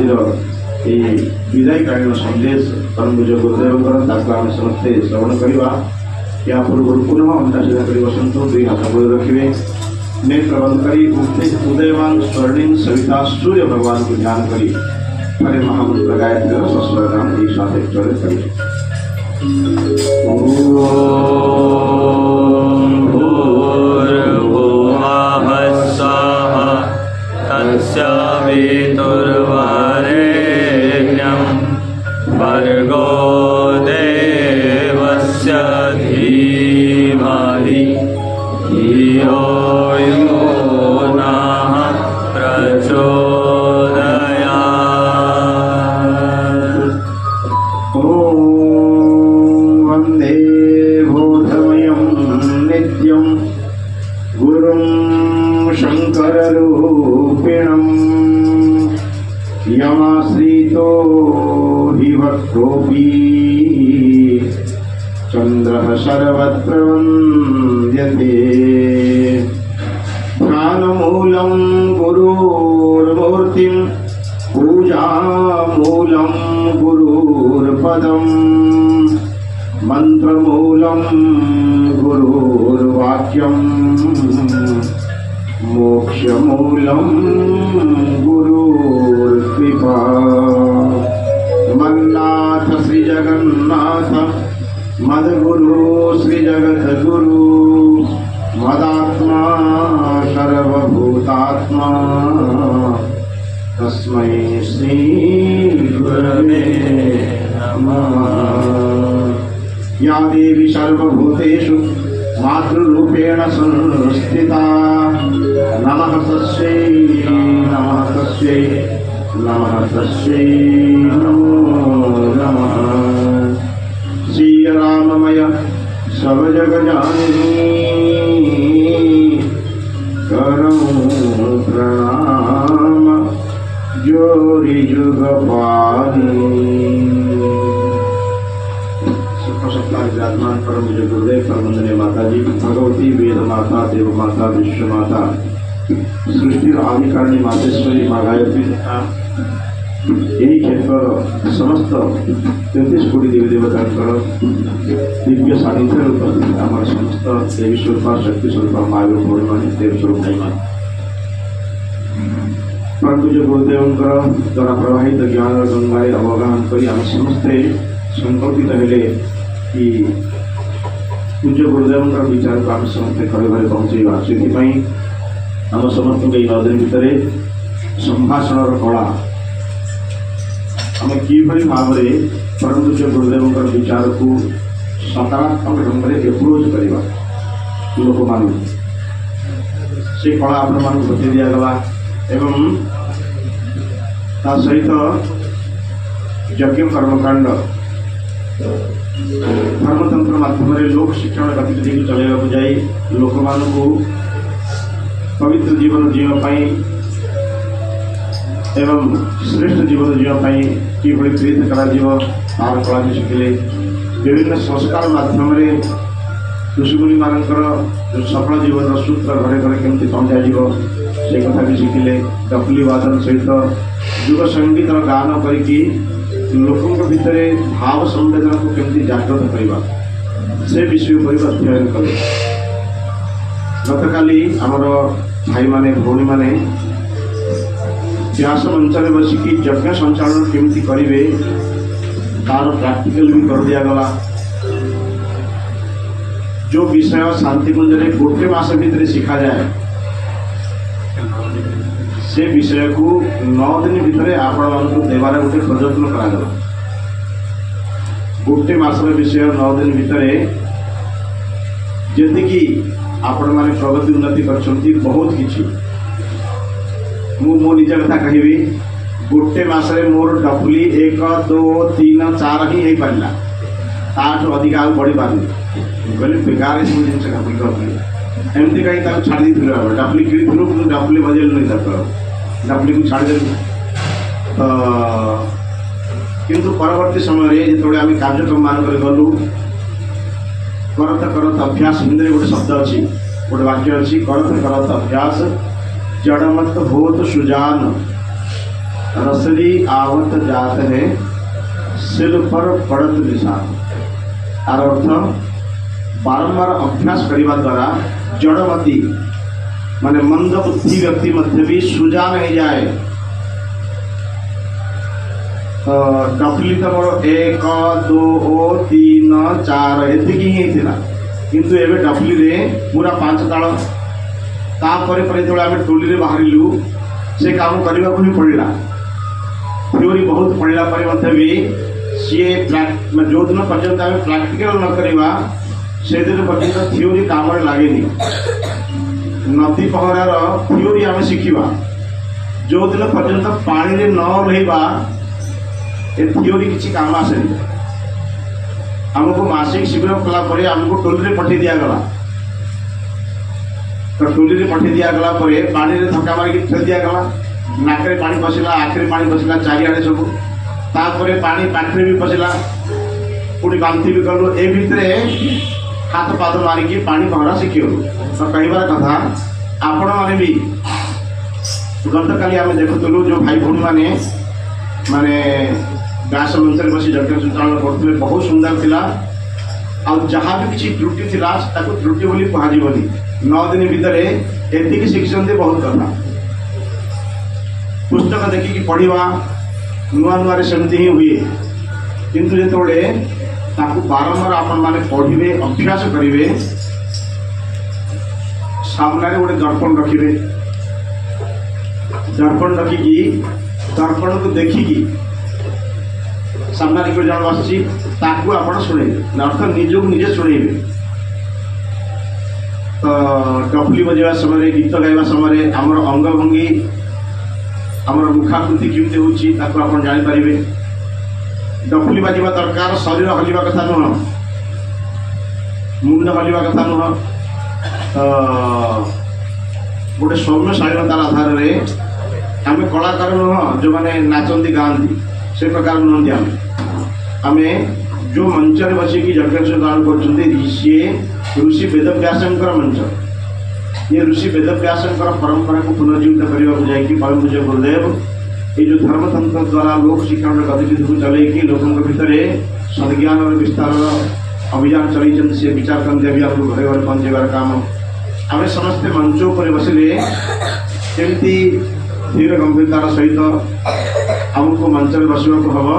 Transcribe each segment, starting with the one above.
आज विदायकालीन संदेश परम पूज्य गुरुदेव आम समस्ते श्रवण करवा। या पूर्व पुनः अंटा सीधा कर बसतु, दुई हाथ बोल रखिए, नेत्र बंद करी उदयमान स्वर्णिम सविता सूर्य भगवान को ध्यान करी हरे महामंत्र गायत्री सस्वरनाम एक साथ एक चले करिए। तस्यावितुर्वरेण्यं भर्गो देवस्य धीमहि धियो यो नः प्रचोदयात्। ॐ वन्दे बोधमयं नित्यं गुरुं शङ्कररूपिणम् यमाश्रितो हि भक्तोऽपि चन्द्रः सर्वत्र वन्द्यते। ध्यानमूलं गुरुर्मूर्तिं पूजामूलं गुरुर्पदम् मन्त्रमूलं गुरुर्वाक्यम् मोक्षमूलं गुरुर्कृपा। मन्नाथ श्री जगन्नाथ मद्गुरु श्री जगद्गुरु मदात्मा सर्वभूतात्मा तस्मै श्री गुरवे नमः। या देवी सर्वभूतेषु मातृरूपेण संस्थिता नमः तस्यै नमः तस्यै नमः तस्यै नमो नमः। श्री राममय सब जग जानी करो प्रणाम जोरी जुग पानी। विराजमान परम पूज्य गुरुदेव परमंदनीय माता जी भगवती वेद माता देव माता विश्व माता सृष्टि आदिकारिणी मातेश्वरी माँ गायत्री तथा यही क्षेत्र समस्त 33 कोटी देवी देवता दिव्य सानिध्य उपस्थित आम समस्त देवी स्वरूप शक्ति स्वरूप माँ भौणी मान देव स्वरूप भाई मान परम पूज्य गुरुदेव द्वारा प्रवाहित ज्ञान गंगारे अवगाहन कर आम समस्ते संकल्पित हेले कि पूज्य गुरुदेव विचार को आम समस्ते घरे घरे पहुँचवा से आम समस्त 9 दिन भितर संभाषण कला आम कि भाव में परम पूज्य गुरुदेव विचार को सकारात्मक ढंग से एप्रोच करवा लोक मान से कला आपण मान बतई दिगला एवं ता सहित यज्ञ कर्मकांड धर्मतंत्र माध्यम लोक शिक्षण गतिविधि को चलैया जाए लोक मान पवित्र जीवन जीवाई एवं श्रेष्ठ जीवन जीवाई कि प्रेरित तार कला शिखिले विभिन्न संस्कार माध्यम ऋषिमुनि मान जो सफल जीवन सूत्र घरे घरे केमती पहुँचा से कथा भी शिखिले डफली वादन सहित युग संगीत गान करके लोकों भितर भाव संवेदना को केमती जागृत करवा से विषय पर अध्ययन कले। गतकाली आमर भाई माने भौणी माने व्यास मंच में बसिकी यज्ञ संचालन केमती करेंगे तार प्रैक्टिकल भी कर दिगला। जो विषय शांति कुंज में गोटे मास भितर शिखा जाए से विषय को 9 दिन भितर आपण मानक देवार गोटे प्रयत्न करा गोटे मास विषय 9 दिन भितर जी आपण मैंने प्रगति उन्नति कर बहुत किसी मो निज कथा कहि गोटे मसरे मोर डफली 1 2 3 4 ही हो पारा ताठ अधिक आगे बढ़ी पारे कहले बेकार सब जिन डफली डफली एमती कहीं छाड़ी दी डफली किणी डफली बजेल नहीं डफली को छाड़दे तो किंतु परवर्ती समय जो आम कार्यक्रम मान गलु करत अभ्यास हिंदी गोटे शब्द अच्छी गोटे वाक्य अच्छी करत अभ्यास जड़मत भूत सुजान रसरी आवत जात है सिर पर पड़त निशान। आर अर्थ बारंबार अभ्यास करने द्वारा जड़मती माने मंद बुद्धि व्यक्ति मध्य भी सुजा नहीं जाए। डफली तो मोर 1 2 3 4 एतिकी ही थिला किंतु एबे डफली रे पूरा 5 ताल तापर जो आम टोली रे बाहरिलु से काम करने को ही पड़ा। थ्योरी बहुत पढ़ला पर भी सी जो दिन पर्यंत आम प्राक्टिकल न करवा से दिन पर्यंत थ्योरी काम लगे। नदी पहरार थ्योरी आम शिखा जो दिन पर्यंत पानी रे न रहा ए थ्योरी किसी काम आसे। आमको मासिक शिविर कलापर आमको टोली रे पठे दिगला तो टोली रे पठे दिगला पानी रे धक्का मारिक फेर दिगला नाक पानी पशिला आखिरी पानी पशिला चारिआडे सब तापर पानी पाखरे भी पशिला पुणी बांति भी कलु ए भितर हाथ पाद मारिकी पानी पहरा शिखिलु। तो कहबार कथा आपण मैंने भी गत काली आम देखुलु जो भाई भौणी मैंने माने व्यास मंच बस यज्ञ संचालन करते बहुत सुंदर थिला। आ जहाँ भी किसी त्रुटि थिला ताको त्रुटि बोली कहबनी। 9 दिन भितर एतिक शिक्षण बहुत कथा पुस्तक देखिकी पढ़ा नुआ नुआ सेमती ही हुए किंतु जिते बारंबार आपण मैंने पढ़े अभ्यास करेंगे सामने गोटे दर्पण रखिए दर्पण रखिकी दर्पण को देखिकी सामने जन बसी आप शुणे अर्थ निजक निजे शुणेबे। तो डफली बजावा समय गीत गाइबा समय आमर अंग भंगी आमर मुखाकृति केमती होती जापर। डफली बाजा दरकार शरीर हल्वा कथा नुह मुंड हल्वा कथा नुह। गोटे सौम्य शालीनतार आधार में आम कलाकार नुह जो मैंने नाचती गाँती से प्रकार नुहति। आम जो मंच में बसिकी यज्ञ संचालन कर ऋषि वेदव्यासंकर मंच ये ऋषि वेदव्यासंकर परंपरा को पुनर्जीवित करने को परम पूज्य गुरुदेव ये जो धर्मतंत्र द्वारा लोक शिक्षण गतिविधि को चलैकी लोकों भितर सद्ज्ञान और विस्तार अभियान चलते से विचार करते भी आपको घरे घरे पहुँचार काम आम समस्ते मंच पर बसिले केमती धीर गंभीरतार सहित आमको मंच में बसवा को हम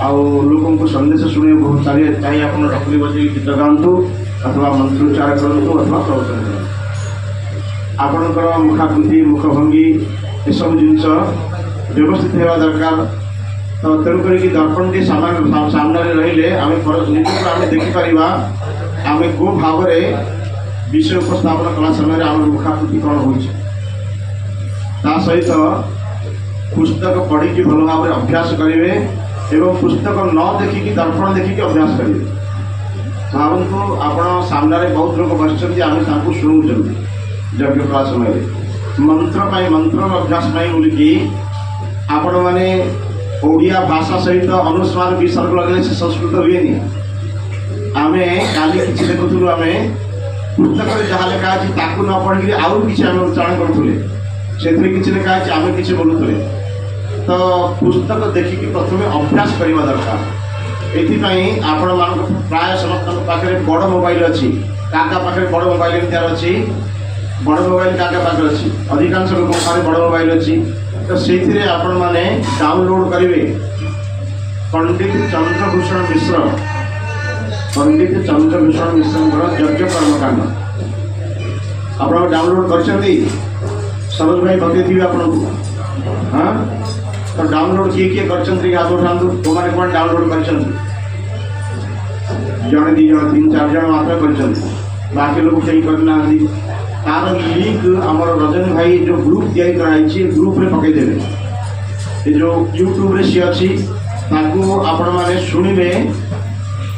आउ लोकों को संदेश शुणे बहुत सारे चाहे आप डफली बजे गीत गाँतु अथवा मंत्रोच्चार करूँ अथवा प्रवचन करूँ आपणकर मुखाकृति मुखभंगी ये सब जिनस व्यवस्थित होगा दरकार। तो तेणुक दर्पण टी सामने रहिले निजक आम देखिपर आम को भाव विषय उपस्थापन कला समय आम मुखाकृति कौन हो सहित पुस्तक पढ़ी भल भाव अभ्यास करेंगे एवं पुस्तक न देखिकी दर्पण देखिकी अभ्यास करेंगे। भावतु आप सामने बहुत लोग बस आम शुणुं यज्ञ कला समय मंत्र अभ्यास बोलिकी आपण मैंने ओडिया भाषा सहित अनुस्मार विसर्ग लगे से संस्कृत हुए। आम काली कि देखुलु आम पुस्तक जहाँ लिखा ताकू न पढ़ी आउ कि उच्चारण करुले से कि लिखा आम कि बोलुले। तो पुस्तक देखिकी प्रथम अभ्यास करने दरकार। ये आपण मान प्राय समस्त पाखे बड़ मोबाइल अच्छी क्या पाखे बड़ मोबाइल त्यार अच्छी बड़ मोबाइल क्या पाखे अच्छी अधिकांश लोक बड़ मोबाइल अच्छी। तो से आपण मैंने डाउनलोड करेंगे पंडित चंद्रभूषण मिश्र यज्ञ कर्मकांड आप डाउनलोड कर सरोज भाई बतई आपको। हाँ तो डाउनलोड किए हाथ उठा तो मैंने कौन डाउनलोड कर जड़े 2 जन 3 4 जन मात्र कर बाकी लोग कहीं करना तार लिंक आम रजनी भाई जो ग्रुप तैयारी कराई ग्रुप रे पकईदेवे ये जो यूट्यूब रे सी अच्छी आपण मैंने शुणवे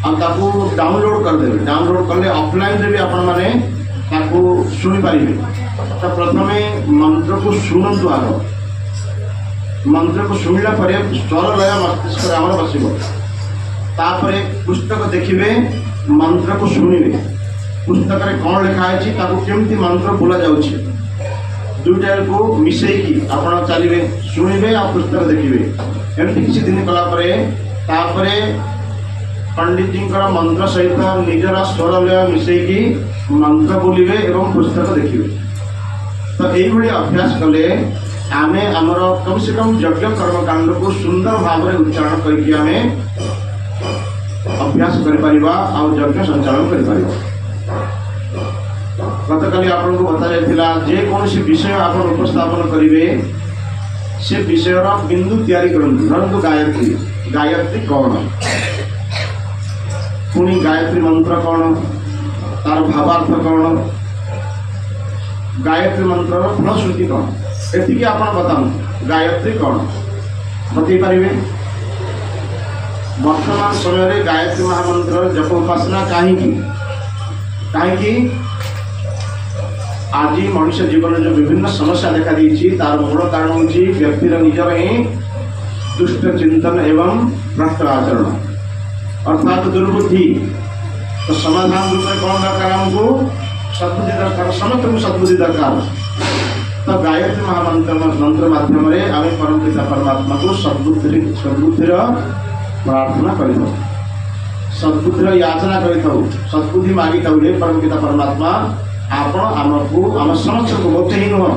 आपको डाउनलोड करदे। डाउनलोड कले ऑफलाइन रे भी आपण मैंने शुणी पारे। तो प्रथमे मंत्र को शुणु आग मंत्र को शुणला स्वर लय मस्तिष्क आम बसपर पुस्तक देखिए मंत्र को शुणवे पुस्तक कौन लिखाई केमती मंत्र बोला जाऊँ दुईटा को मिसेकी आपण चलिए शुणे आ पुस्तक देखिए एमती किसी दिन कलापर तापरे पंडित जी मंत्र सहित निजर स्वर लय मिसेकी मंत्र बोलिए एवं पुस्तक देखिए तो यही अभ्यास कले आमे आमर कम से कम यज्ञ कर्मकांड को सुंदर भाव में उच्चारण करके आमे अभ्यास करिपरिबा और यज्ञ संचालन करिपरिबा। गतकाली आपन को बता जायतिला जे कोनसी विषय आपन उपस्थापन करिवे से विषय रा बिंदु तैयारी करंतु धरंतु गायत्री गायत्री कौन पुणी गायत्री मंत्र कौन तार भावार्थ कौन गायत्री मंत्र फलश्रुति कौन एति आपण बताऊं गायत्री कौन बतई पारिबे। वर्तमान समय गायत्री महामंत्र जप उपासना कहीं आज मनुष्य जीवन जो विभिन्न समस्या देखा दी तार मूल कारण हूँ व्यक्तिर निजर ही दुष्ट चिंतन एवं भ्रष्ट आचरण अर्थात दुर्बुद्धि। तो समाधान रूप में कौन दरकार हमको सद्बुद्धि दरकार समस्त को सद्बुद्धि दरकार। तो गायत्री महामंत्र मंत्र माध्यम आम परम पिता परमात्मा को सद्बुद्धि प्रार्थना कर सद्बुद्धि याचना कर सद्बुद्धि मागी परम पिता परमात्मा आपण आमको आम समस्त को गोटे ही नुह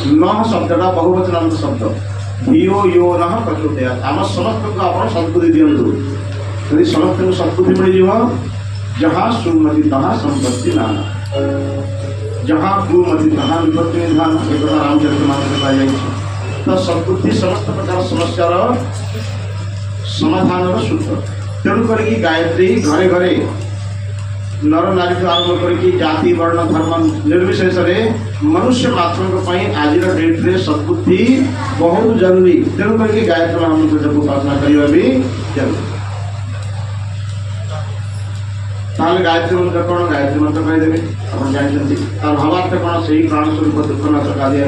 न शब्दटा बहुवचनांत शब्द धियो यो न प्रचोदयात् आम समस्त को आप सद्बुद्धि दिंतु यदि समस्त को सद्बुद्धि मिल जहाँ सुमति तहाँ संपत्ति नाना जहाँ कुमति तहाँ विपत्ति निधान एक रामचरितमानस कह तो सद्बुद्धि समस्त प्रकार समस्यार समाधान सूत्र तेणु करी गायत्री घरे घरे नर नारी को आरंभ करके जाति वर्ण धर्म निर्विशेष मनुष्य मात्र आज डेट्रे सद्बुद्धि बहुत जरूरी तेणु करके गायत्री महामंत्र जब उपासना करने भी जरूरी। ताले गायत्री मंत्र कौन गायत्री मंत्र कहीदेवे आप जानते तार भावार्थ कौन से प्राण स्वरूप दुखनाशक आदि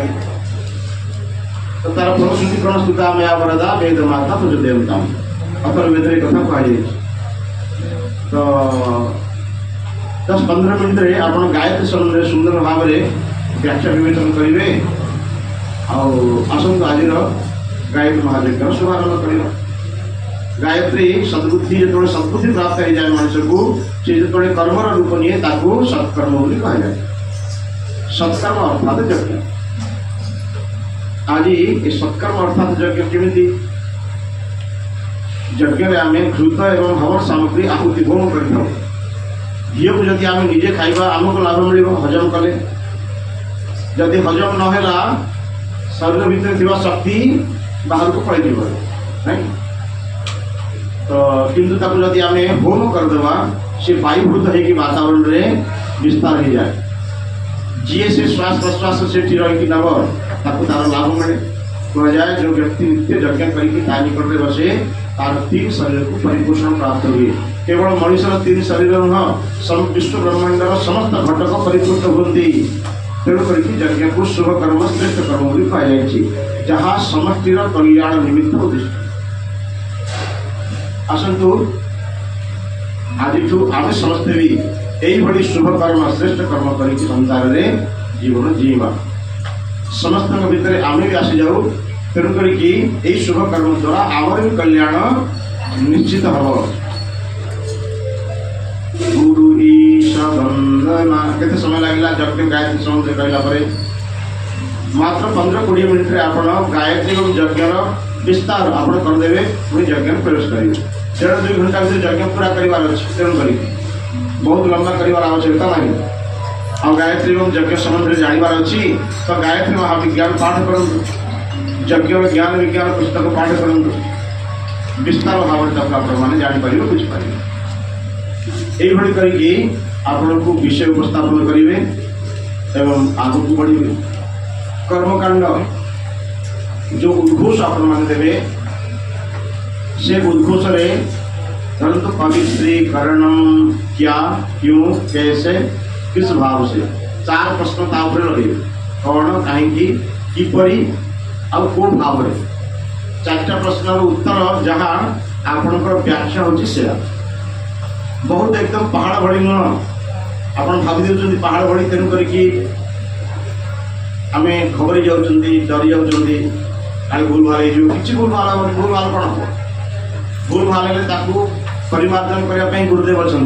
तो तार फलश्रुति कौन स्तुता मया वरदा वेद माता तुझ देवता अपर वेद कथा कहुई तो 10-15 मिनट रे आपण गायत्री संबंध सुंदर भाव में व्याख्या विवेचन करेंगे आसतु आज गायत्री महायज्ञ शुभारंभ करवा। गायत्री सद्बुद्धि जो सद्बुद्धि प्राप्त हो जाए मनुष्य को से जो कर्मर रूप निए सत्कर्म कह जाए सत्कर्म अर्थात यज्ञ। आज ये सत्कर्म अर्थात यज्ञ केमी यज्ञ में आम घृत एवं हवन सामग्री आहुति होम कर घी को जदि आम निजे खाइबा आमको लाभ मिल हजम कले जदि हजम नहेला शरीर भितर थिबा शक्ति बाहर को पड़े नहीं तो किंतु ताको जदि आम होम करदेवा से वायुभूत होगी वातावरण में विस्तार हो जाए जी से श्वास प्रश्वास से रही नब ताको तार लाभ मिले कह जाए जो व्यक्ति नित्य यज्ञ करके निकट बसे तार 3 शरीर को परिपोषण प्राप्त हुए केवल मनुष्य 3 शरीर नुह विश्व ब्रह्मांडर समस्त घटक परिपूर्ण होती तेणु करके यज्ञ को शुभ कर्म श्रेष्ठ कर्म भी कहुई जहाँ समष्टिर कल्याण निमित्त उद्दिष्ट। आसतु आज आम समस्ते भी यही शुभ कर्म श्रेष्ठ कर्म कर संसार में जीवन जीवा समस्त भितर आम भी आसी जाऊ तेणु करी शुभ कर्म द्वारा आमर भी कल्याण निश्चित हम। गुरु ईशा वंदना केते समय लगला यज्ञ गायत्री संबंध कहला मात्र 15-20 मिनट रे आपण गायत्री और यज्ञ विस्तार आप करदे पुणी यज्ञ प्रवेश करेंगे 1.5-2 घंटा भर यज्ञ पूरा करार अच्छे तेणु कर बहुत लंबा कर आवश्यकता नहीं और गायत्री और यज्ञ संबंध जानवर अच्छी तो गायत्री महाविज्ञान पाठ करूँ यज्ञ ज्ञान विज्ञान पुस्तक पाठ करूँ विस्तार भाव मैंने जापर बुझीपारे यही करके आपण को विषय उपस्थापन करेंगे एवं आग को बढ़े कर्मकांड जो उद्घोष आपण मैंने देवे से उद्घोष परंतु पवित्रीकरणम क्या क्यों कैसे किस भाव से 4 प्रश्न लगे कौन कहीं किपरी आउ को भाव में 4टा प्रश्न उत्तर जहाँ आपणकर व्याख्या होची से बहुत एकदम पहाड़ भड़ी नुह आप भावी दे पहाड़ भड़ी तेणु करके आम खबरी जाऊँ डरी जाऊँगी खाली भूल भाल कि भूल भाल भूल भाल कौन हम भूल भाल हेल्ले परिमार्जन करने गुरुदेव अच्छा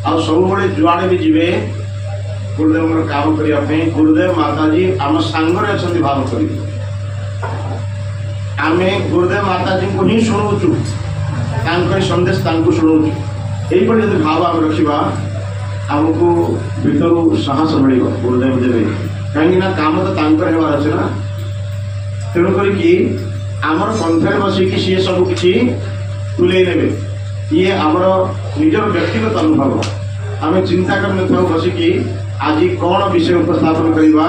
आ सब जुआड़े भी जीवे गुरुदेव काम करने गुरुदेव माताजी आम सांगरे अच्छा भाव कर आम गुरुदेव माताजी को ही शुणुचु संदेश शुणुचु यही जब भाव आम रखा आमको भीतर साहस मिल गुरुदेव देवे कहीं काम तो होवार अच्छे ना तेणुक आमर पंथर बसिकी सी सब किसी तुले ने ये आमर निजर व्यक्तिगत अनुभव आम चिंता कर बसिकी आज कौन विषय उपस्थापन करवा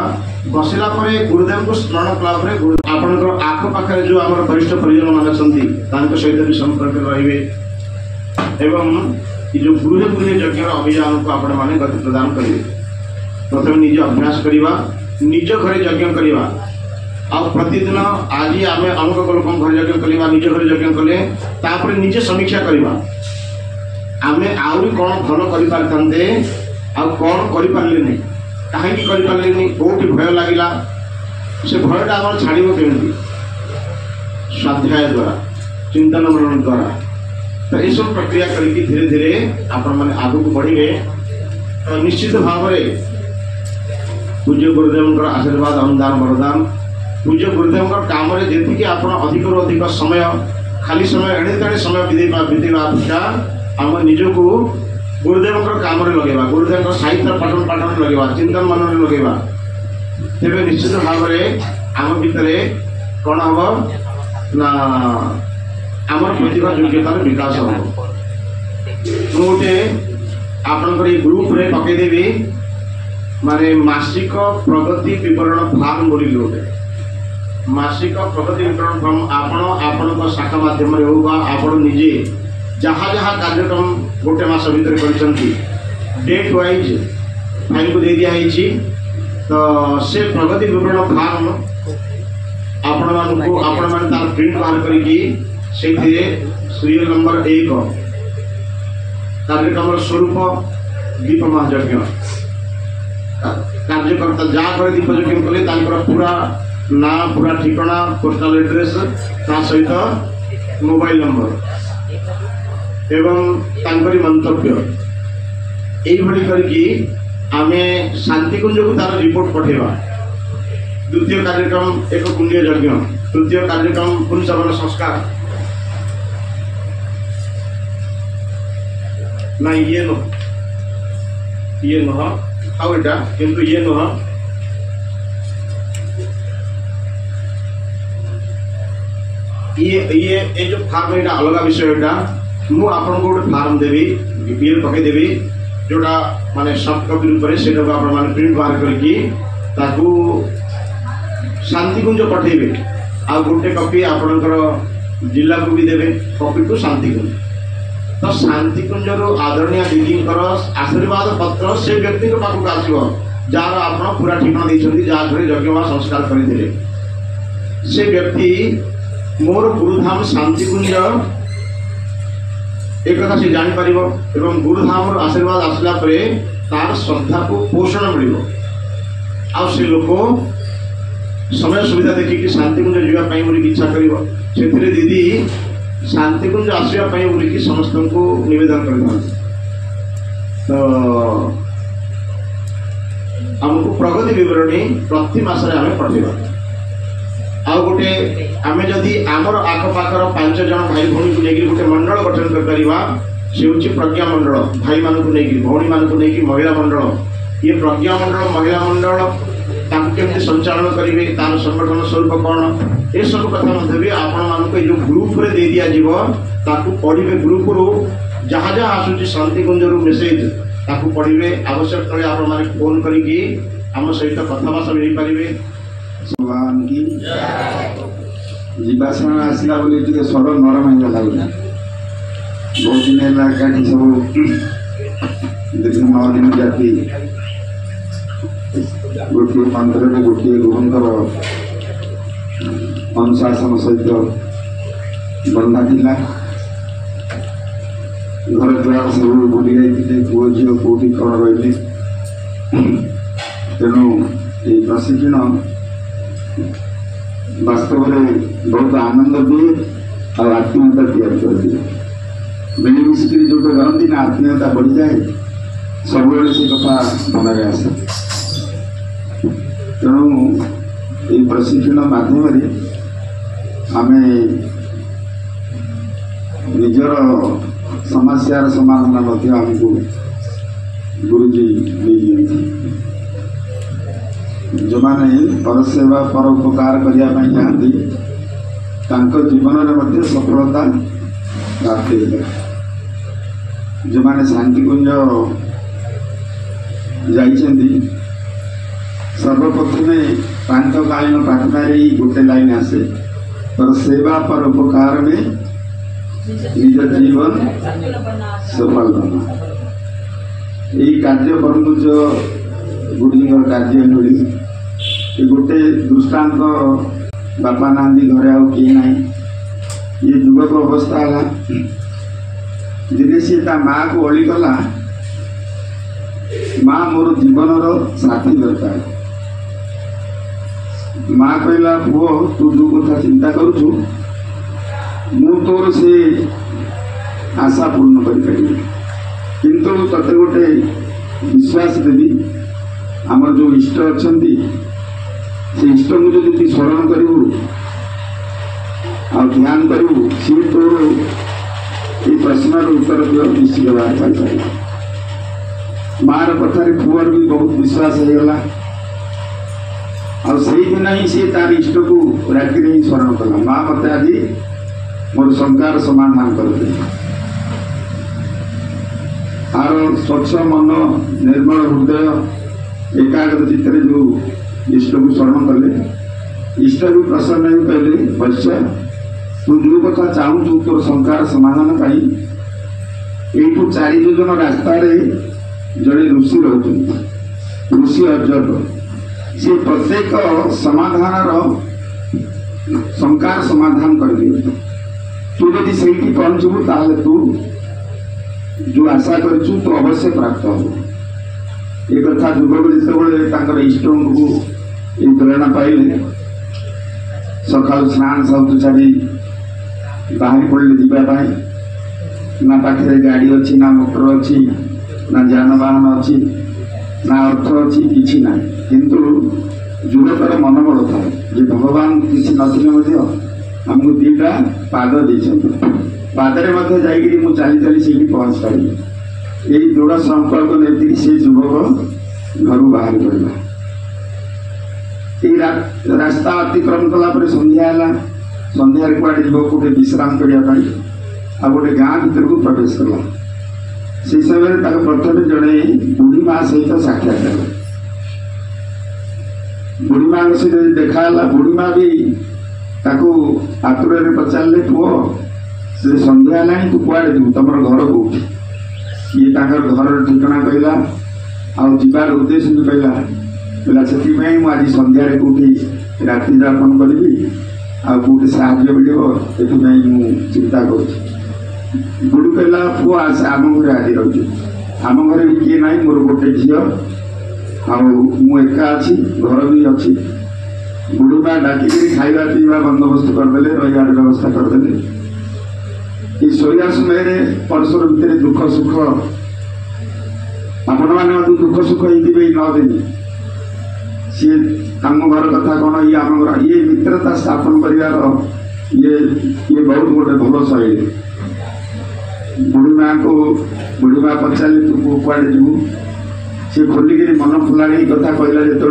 बसला गुरुदेव को स्मरण कलापर आपण आखपाखे जो आम वरिष्ठ परिजन मान सहित भी संपर्क रे एवं जो गृह गृह यज्ञ अभियान को आपण मैंने गति प्रदान करेंगे प्रथम निज अभ्यास करवा निज घर यज्ञ करवा आ प्रतिदिन आज आम अमुक लोक घर यज्ञ करवा निज घर यज्ञ कले तापर निजे समीक्षा करवा आम आहरी कौन भल करते आ कौन करें कहीं कौटी भय लगला से भयटा आम छाड़ केमी स्वाध्याय द्वारा चिंतन मनन द्वारा तो यह सब प्रक्रिया करके धीरे धीरे आपण मैंने आगू बढ़े तो निश्चित भाव में पूज्य गुरुदेव आशीर्वाद अनुदान वरदान पूज्य गुरुदेव काम जी आप अधिक रू अधिक समय खाली समय एणे तेणे समय बीतेवा अपेक्षा आम निजक गुरुदेव काम लगेगा गुरुदेव साहित्य पठन पाठन लगेगा चिंतन मनन लगेगा तेरे निश्चित भाव में आम भितर कौन हम ना आम प्रतिभा योग्यतार विकास हम गोटे आपंकर ये ग्रुप रे पकईदेवी माने मासिक प्रगति विवरण फार्म बोल गोटे मासिक प्रगति विवरण फार्म आपण शाखा माध्यम हो आप निजे जहाँ जहाँ कार्यक्रम गोटे मास भीतर कर डेट वाइज फाइल को दे दिखाई तो से प्रगति विवरण फार्म आपण मान तार प्रिंट बाहर करके सीरियल नंबर 1 कार्यक्रम स्वरूप दीप महायज्ञ कार्यकर्ता जहाँ घर दीप यज्ञ कले पूरा ना पूरा ठिकाना पोस्टाल एड्रेस सहित मोबाइल नंबर एवं तांकरी मंतव्य यही करके आमे शांतिकुंज को तार रिपोर्ट पठेवा द्वितीय कार्यक्रम एक पुण्य यज्ञ तृतीय कार्यक्रम पुनसवन संस्कार ना ये नुह आउ एटा किंतु ये नुह ये जो फार्म एटा अलग विषय मु आपन को फार्म देवी बीपीएल पके देवी जोड़ा माने सॉफ्ट कॉपी रूप से माने प्रिंट बाहर करके ताकू शांतिकुंज पठेबे आ गोटे कॉपी आपनकर जिला को भी देवे कॉपी टू शांतिकुंज तो शांतिकुंज आदरणीय दीदी आशीर्वाद पत्र से व्यक्ति के पाखक आसो जार आप पूरा ठिकाना देते जहाँ घर यज्ञ संस्कार करते से व्यक्ति मोर गुरुधाम शांतिकुंज एक कथा से जापर एवं गुरुधाम आशीर्वाद आसला तार श्रद्धा को पोषण मिल आ से लोक समय सुविधा देखिए शांतिकुंज जावाई इच्छा कर दीदी शांतिकुंज आसवाई बोलिकी समस्त को निवेदन कर तो आमको प्रगति विवरणी प्रति मासरे आम पठेबा आ गोटे आम जदि आमर आखपाखर 5 जन भाई भौणी को लेकिन गोटे मंडल गठन कर से हूँ प्रज्ञा मंडल भाई मान को लेकिन भौणी मान को लेकिन महिला मंडल ये प्रज्ञा मंडल महिला मंडल केमती संचालन करेंगे तार संगठन स्वरूप कौन ये सब कथा भी आपण मान जो ग्रुप रे दे दिया जीव ताकू पढ़े ग्रुप रू जहाँ जहाँ आसूँ शांतिकुंज रू मेसेज ताकू पढ़े आवश्यक तले आप मैंने फोन करके आम सहित कथबार्ता मिल पारे भगवान की जीवासन आसला बोले सड़ नरम हो लगला बहुत दिन है सब दीर्घ 9 दिन जाति गोटे मंत्र में गोटे गुरुंर अनुशासन सहित बंधा थिला घर द्वार सब बुली जाते पुओ झील कौटी कौन रही तेणु ये प्रशिक्षण वास्तव में बहुत आनंद दिए और आत्मीयता तैयार कर दिए मिलमिशिक जो कहती ना आत्मीयता बढ़ी जाए सब से कथा मन में आसे तेणु ये प्रशिक्षण माध्यम आम निजर समस्यार समाधान आमको गुरुजी नहीं जो मैंने परसेवा परोपकार करने जाती जीवन में सफलता प्राप्ति जो मैंने शांतिकुंज जाइछन्ति सर्वप्रथमे प्रातकालीन प्रार्थना गोटे लाइन आसे पर सेवा पर उपकार में निज जीवन सफल बना यही कार्य करूँ जो गुरुजी कार्य मिली ये गोटे दृष्टांत बापा नांदी घरे आउ किए ना ये युवक अवस्था है दिने सी माँ को अली गला माँ मोर जीवन साथी दरकार माँ कहला पुओ तू जो कथा चिंता करुचु मु तोर से आशा पूर्ण करी किंतु तते गोटे विश्वास देवी आमर जो इष्ट अच्छा से इष्ट को जो स्मरण करू आ ध्यान करू सी तो ये प्रश्न उत्तर दियो निश्चित भाव मार कथार पुअर भी बहुत विश्वास होगा आई दिन ही सी तार इष्ट को राति ही स्मरण कला माँ मत आज मोर शंकार समाधान कर आर स्वच्छ मन निर्मल हृदय एकाग्र चित्त जो इष्ट को स्मरण कले इष्ट भी प्रसन्न ही कहले वैश्य तू जो कथा चाहूँ तोर शंकार समाधान पाई यू 4 योजन रास्ता जड़े ऋषि रही ऋषि अर्जक से प्रत्येक समाधान शंकार समाधान कर दिए तू यदि से पहुंचबू ताले तू जो आशा करू तो अवश्य प्राप्त हो ये कथा युवक जिते इष्ट को ये प्रेरणा पाइले सका स्नान सब छाड़ी बाहरी पड़े जीवाई ना पाखे गाड़ी अच्छी ना मोटर अच्छी ना जानवाहन अच्छी ना अर्थ अच्छी किसी ना किंतु युवकर मनोबल था जे भगवान किसी नथिले आमको 2टा पाद देते पादरे जाकि मुझे चली चली से पहुँच पारि यही दृढ़ संकल्प नहीं से युवक घर बाहर पड़ा रास्ता अतिक्रम कलापर संध्या संध्यार कड़े युवक गोटे विश्राम करने आ गोटे गाँ भर को प्रवेश कला से समय प्रथम जड़े बुढ़ी माँ सहित साक्षात बुढ़ी माँ सहित देखाला बुढ़ी माँ भी आतुर पचारे पुओ से संध्या है तू कुआड़े जीव तुम घर कौटी ये घर ठिकाना कहला आबार उद्देश्य भी कहला से आज संध्यारे कौटी रात्रि यापन करी आउटे साहय मिले ये चिंता कर बुढ़ी कहला पुओ आस आम घर आज रही आम घर भी किए ना मोर गोटे झील आका अच्छी घर भी अच्छी बुढ़ी माँ डाकिक खाଇବା पीवा बंदोबस्त करदे रही व्यवस्था करदे ये शोया समय परस्पर भितर दुख सुख आपण मैंने दुख सुख होते 9 दिन सी आम घर कथा कौन ये आम घर ये मित्रता स्थापन कर ये बहुत गोटे भल शैली बुढ़ी माँ को बुढ़ी माँ पचारे तू कुआड़े जीवु सी खोलिक मन फुला कथा कहला जो